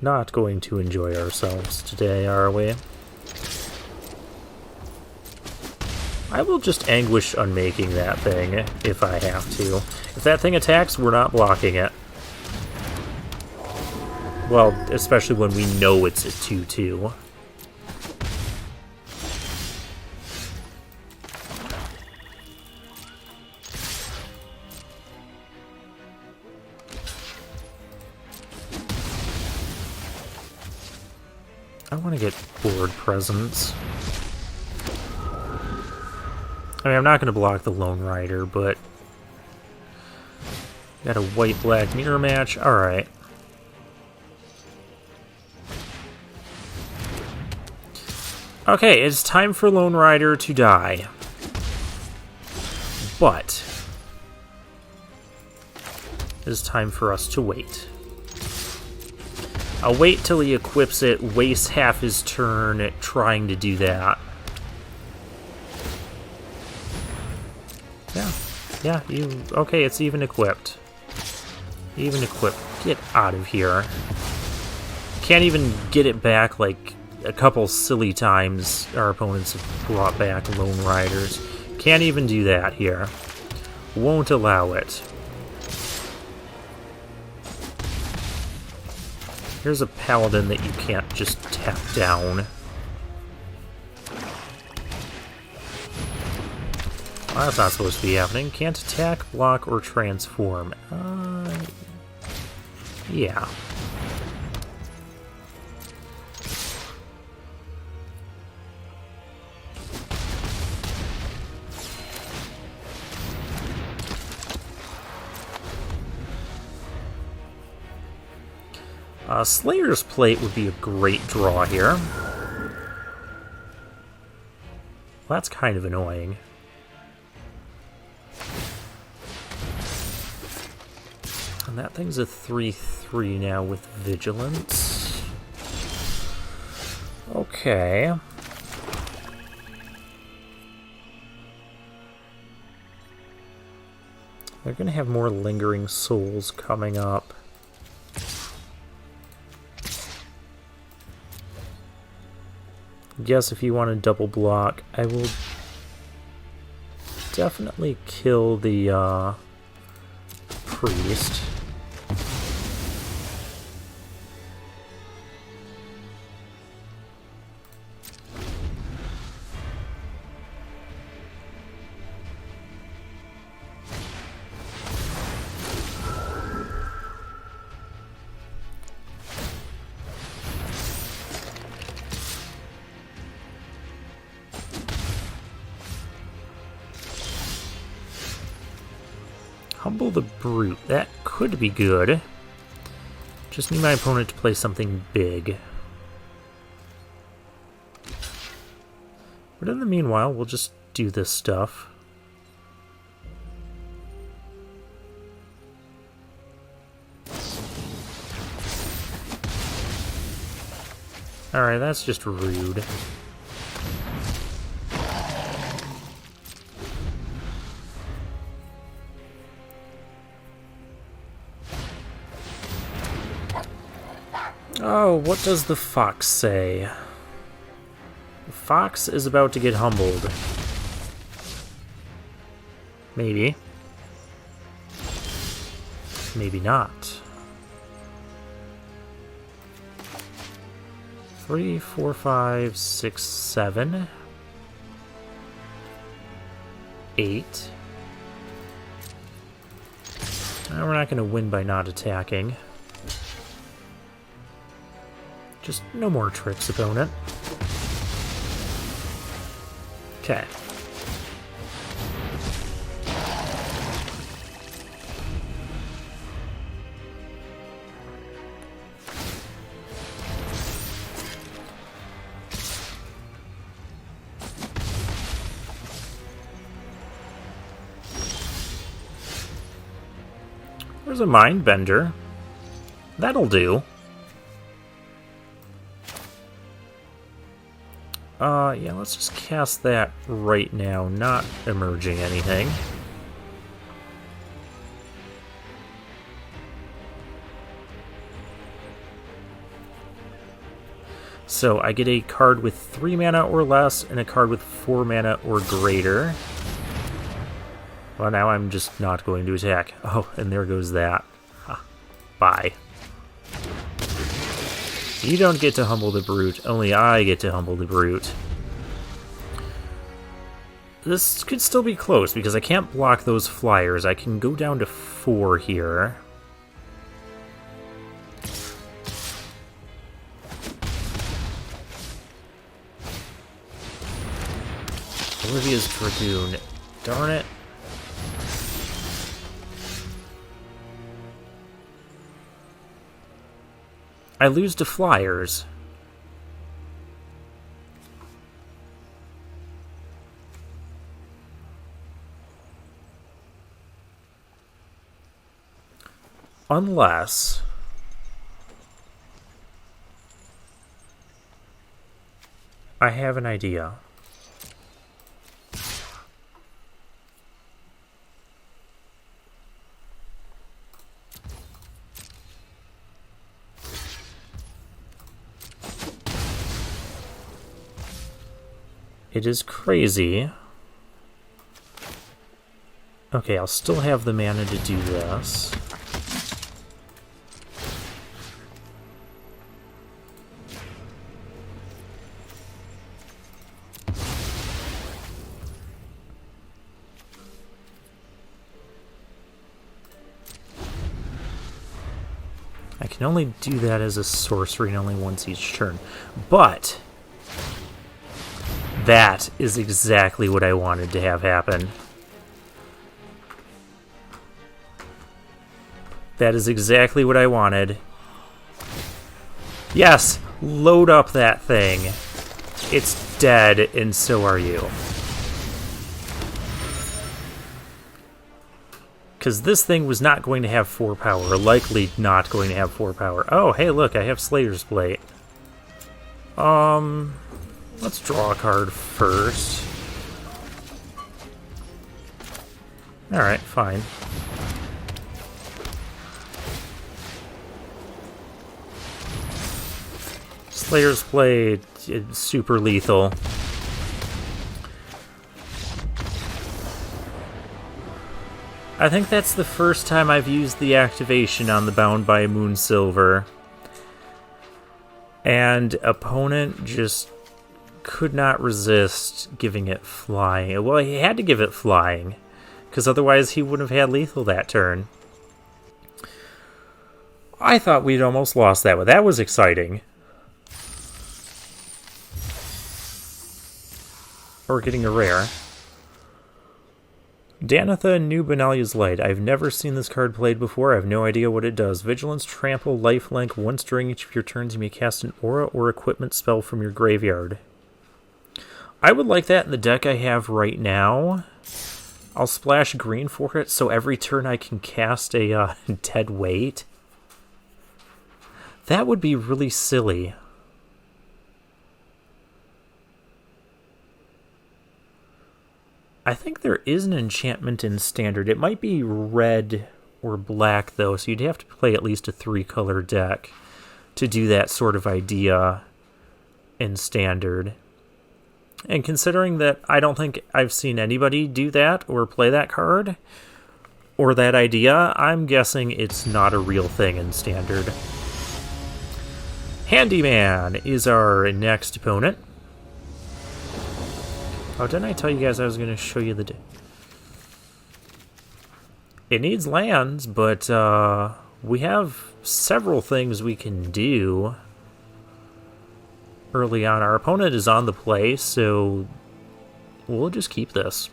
not going to enjoy ourselves today, are we? I will just anguish unmaking that thing if I have to. If that thing attacks, we're not blocking it. Well, especially when we know it's a 2-2. I want to get board presence. I mean, I'm not going to block the Lone Rider, but... Got a white-black mirror match. Alright. Okay, it's time for Lone Rider to die. But... it's time for us to wait. I'll wait till he equips it, waste half his turn trying to do that. Yeah, okay, it's even equipped. Even equipped. Get out of here. Can't even get it back like a couple silly times our opponents have brought back Lone Riders. Can't even do that here. Won't allow it. Here's a paladin that you can't just tap down. Well, that's not supposed to be happening. Can't attack, block, or transform. Yeah. Slayer's Plate would be a great draw here. Well, that's kind of annoying. And that thing's a 3/3 now with Vigilance. Okay. They're going to have more Lingering Souls coming up. Guess if you want to double block, I will definitely kill the priest. Humble the Brute. That could be good. Just need my opponent to play something big. But in the meanwhile, we'll just do this stuff. Alright, that's just rude. Oh, what does the fox say? The fox is about to get humbled. Maybe. Maybe not. 3, 4, 5, 6, 7. 8. We're not going to win by not attacking. Just no more tricks, opponent. Okay. There's a mind bender. That'll do. Yeah, let's just cast that right now, not emerging anything. So I get a card with 3 mana or less and a card with 4 mana or greater. Well, now I'm just not going to attack. Oh, and there goes that. Ha. Bye. You don't get to humble the brute, only I get to humble the brute. This could still be close because I can't block those flyers. I can go down to 4 here. Olivia's Dragoon. Darn it. I lose to flyers. Unless... I have an idea. It is crazy. Okay, I'll still have the mana to do this. I can only do that as a sorcery and only once each turn. But that is exactly what I wanted to have happen. That is exactly what I wanted. Yes! Load up that thing. It's dead, and so are you. Because this thing was not going to have 4 power, or likely not going to have 4 power. Oh, hey, look, I have Slayer's Plate. Let's draw a card first. Alright, fine. Slayer's Plate, super lethal. I think that's the first time I've used the activation on the Bound by Moonsilver. And opponent just could not resist giving it flying. Well, he had to give it flying, because otherwise he wouldn't have had lethal that turn. I thought we'd almost lost that one. That was exciting. Or getting a rare. Danitha New Benalia's Light. I've never seen this card played before. I have no idea what it does. Vigilance, Trample, Lifelink. Once during each of your turns, you may cast an aura or equipment spell from your graveyard. I would like that in the deck I have right now. I'll splash green for it, so every turn I can cast a dead weight. That would be really silly. I think there is an enchantment in Standard. It might be red or black, though, so you'd have to play at least a 3-color deck to do that sort of idea in Standard. And considering that I don't think I've seen anybody do that or play that card or that idea, I'm guessing it's not a real thing in Standard. Handyman is our next opponent. Oh, didn't I tell you guys I was going to show you the... It needs lands, but we have several things we can do early on. Our opponent is on the play, so we'll just keep this.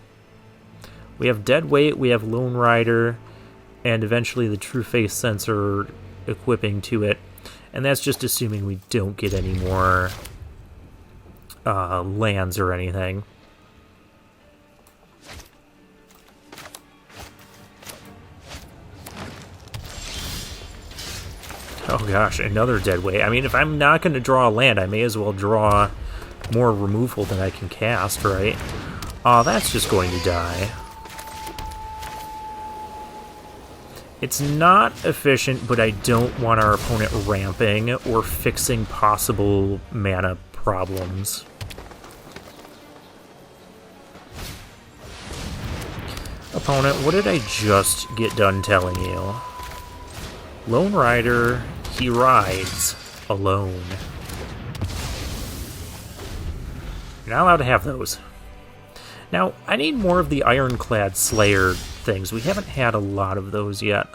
We have Dead Weight, we have Lone Rider, and eventually the True Face Sensor equipping to it. And that's just assuming we don't get any more lands or anything. Oh gosh, another Dead Weight. I mean, if I'm not going to draw a land, I may as well draw more removal than I can cast, right? Oh, that's just going to die. It's not efficient, but I don't want our opponent ramping or fixing possible mana problems. Opponent, what did I just get done telling you? Lone Rider, he rides alone. You're not allowed to have those. Now, I need more of the Ironclad Slayer things. We haven't had a lot of those yet.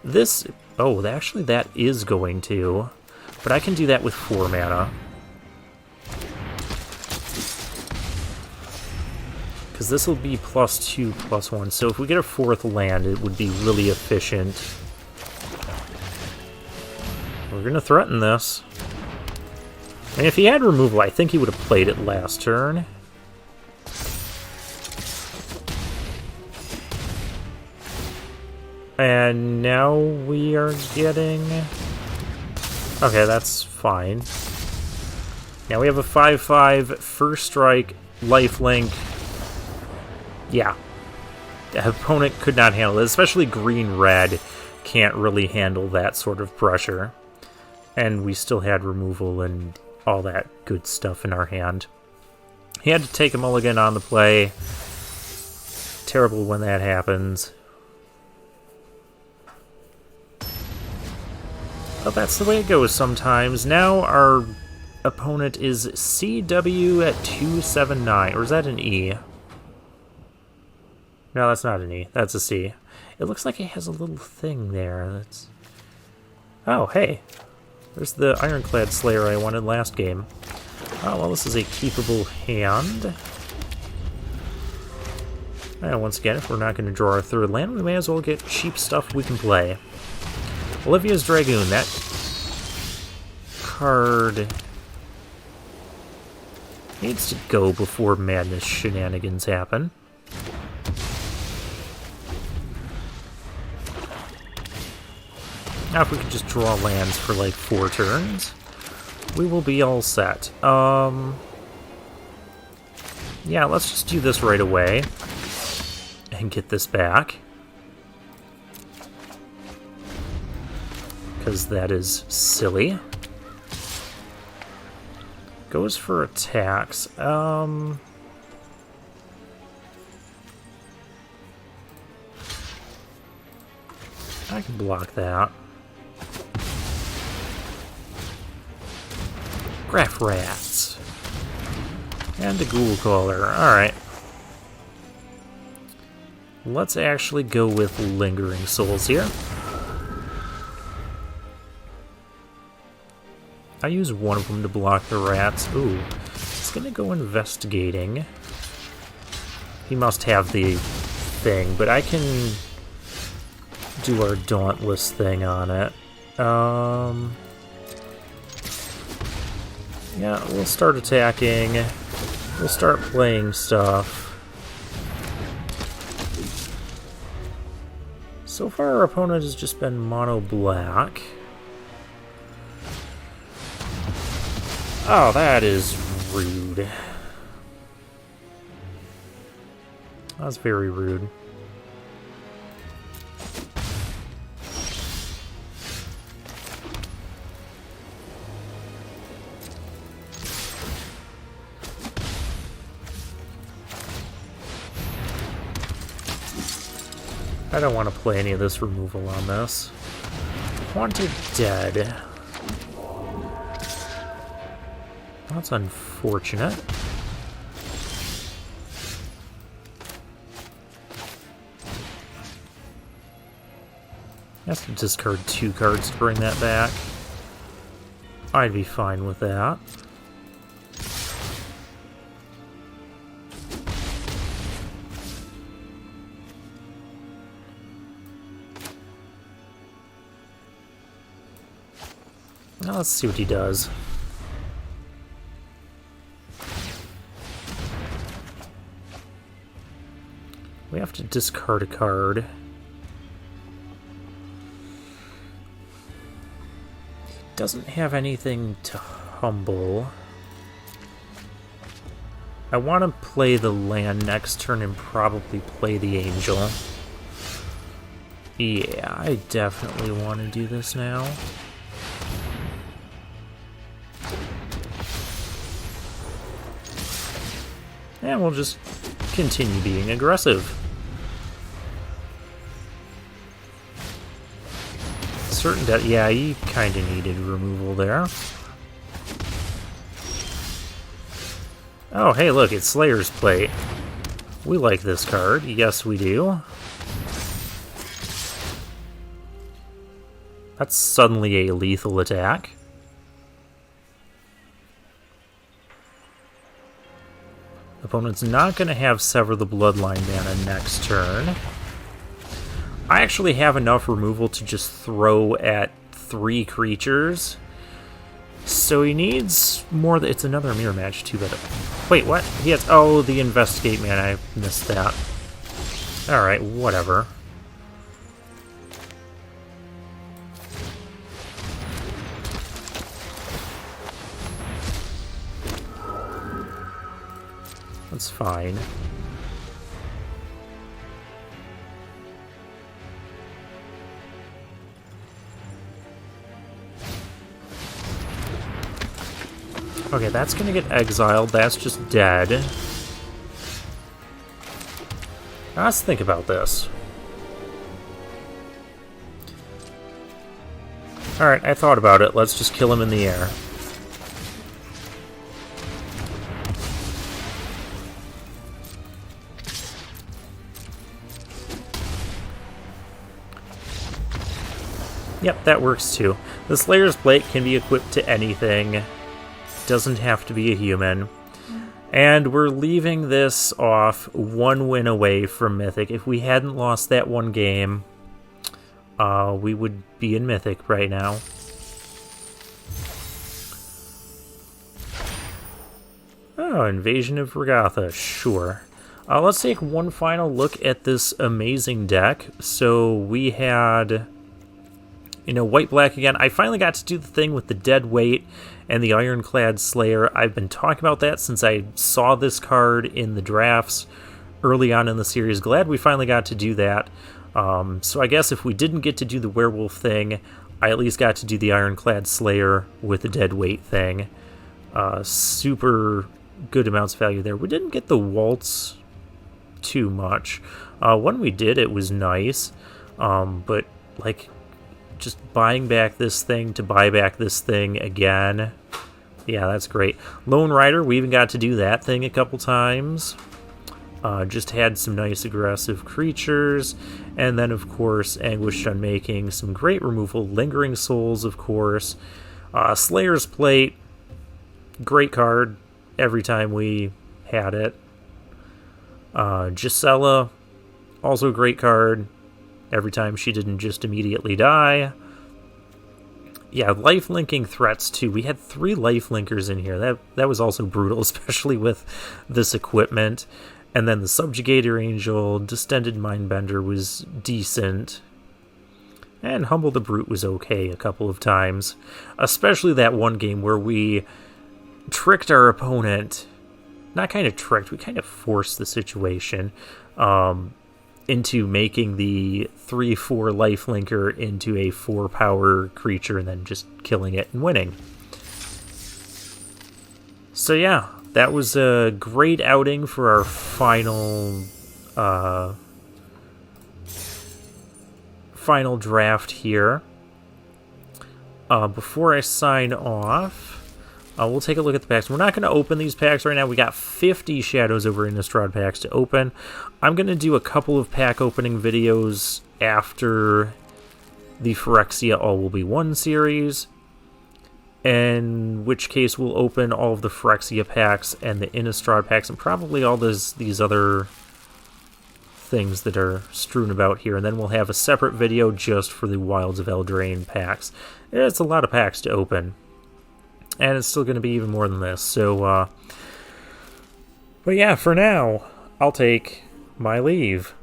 This... Oh, actually that is going to. But I can do that with 4 mana. Because this will be +2/+1. So if we get a 4th land, it would be really efficient. We're going to threaten this. I mean, if he had removal, I think he would have played it last turn. And now we are getting... Okay, that's fine. Now we have a 5/5, first strike, lifelink. Yeah. The opponent could not handle it, especially green-red can't really handle that sort of pressure. And we still had removal and all that good stuff in our hand. He had to take a mulligan on the play. Terrible when that happens. But that's the way it goes sometimes. Now our opponent is CW at 279. Or is that an E? No, that's not an E. That's a C. It looks like it has a little thing there. That's... Oh, hey. There's the Ironclad Slayer I wanted last game. Oh, well, this is a keepable hand. And once again, if we're not going to draw our 3rd land, we may as well get cheap stuff we can play. Olivia's Dragoon, that card needs to go before madness shenanigans happen. Now if we could just draw lands for like 4 turns, we will be all set. Yeah, let's just do this right away and get this back. Because that is silly. Goes for attacks. I can block that. Graph Rats. And a Ghoul Caller. Alright. Let's actually go with Lingering Souls here. I use one of them to block the rats. Ooh, it's gonna go investigating. He must have the thing, but I can do our Dauntless thing on it. Yeah, we'll start attacking. We'll start playing stuff. So far, our opponent has just been mono black. Oh, that is rude. That's very rude. I don't want to play any of this removal on this. Wanted dead. That's unfortunate. I have to discard 2 cards to bring that back. I'd be fine with that. Now let's see what he does. We have to discard a card. Doesn't have anything to humble. I want to play the land next turn and probably play the angel. Yeah, I definitely want to do this now. And we'll just continue being aggressive. Certain death, yeah, you kind of needed removal there. Oh, hey, look, it's Slayer's Plate. We like this card. Yes, we do. That's suddenly a lethal attack. Opponent's not going to have Sever the Bloodline mana next turn. I actually have enough removal to just throw at 3 creatures. So he needs more... It's another mirror match, too, but... Wait, what? He has... Oh, the Investigate mana. I missed that. Alright, whatever. That's fine. Okay, that's gonna get exiled. That's just dead. Now let's think about this. Alright, I thought about it. Let's just kill him in the air. Yep, that works too. The Slayer's Plate can be equipped to anything. Doesn't have to be a human. And we're leaving this off 1 win away from Mythic. If we hadn't lost that 1 game, we would be in Mythic right now. Oh, Invasion of Regatha, sure. Let's take one final look at this amazing deck. So we had... white-black again. I finally got to do the thing with the Dead Weight and the Ironclad Slayer. I've been talking about that since I saw this card in the drafts early on in the series. Glad we finally got to do that. So I guess if we didn't get to do the Werewolf thing, I at least got to do the Ironclad Slayer with the Dead Weight thing. Super good amounts of value there. We didn't get the Waltz too much. When we did, it was nice. But, like... just buying back this thing to buy back this thing again. Yeah, that's great. Lone Rider, we even got to do that thing a couple times. Just had some nice aggressive creatures. And then, of course, Anguished Unmaking. Some great removal. Lingering Souls, of course. Slayer's Plate. Great card every time we had it. Gisela, also a great card. Every time she didn't just immediately die. Yeah, life-linking threats, too. We had 3 life-linkers in here. That was also brutal, especially with this equipment. And then the Subjugator Angel, Distended Mindbender was decent. And Humble the Brute was okay a couple of times. Especially that one game where we tricked our opponent. Not kind of tricked, we kind of forced the situation. Into making the 3/4 lifelinker into a 4-power creature and then just killing it and winning. So yeah, that was a great outing for our final draft here. Before I sign off, we'll take a look at the packs. We're not going to open these packs right now. We got 50 Shadows over Innistrad packs to open. I'm going to do a couple of pack opening videos after the Phyrexia All Will Be One series, in which case we'll open all of the Phyrexia packs and the Innistrad packs and probably all these other things that are strewn about here. And then we'll have a separate video just for the Wilds of Eldraine packs. It's a lot of packs to open. And it's still going to be even more than this. So, but yeah, for now, I'll take my leave.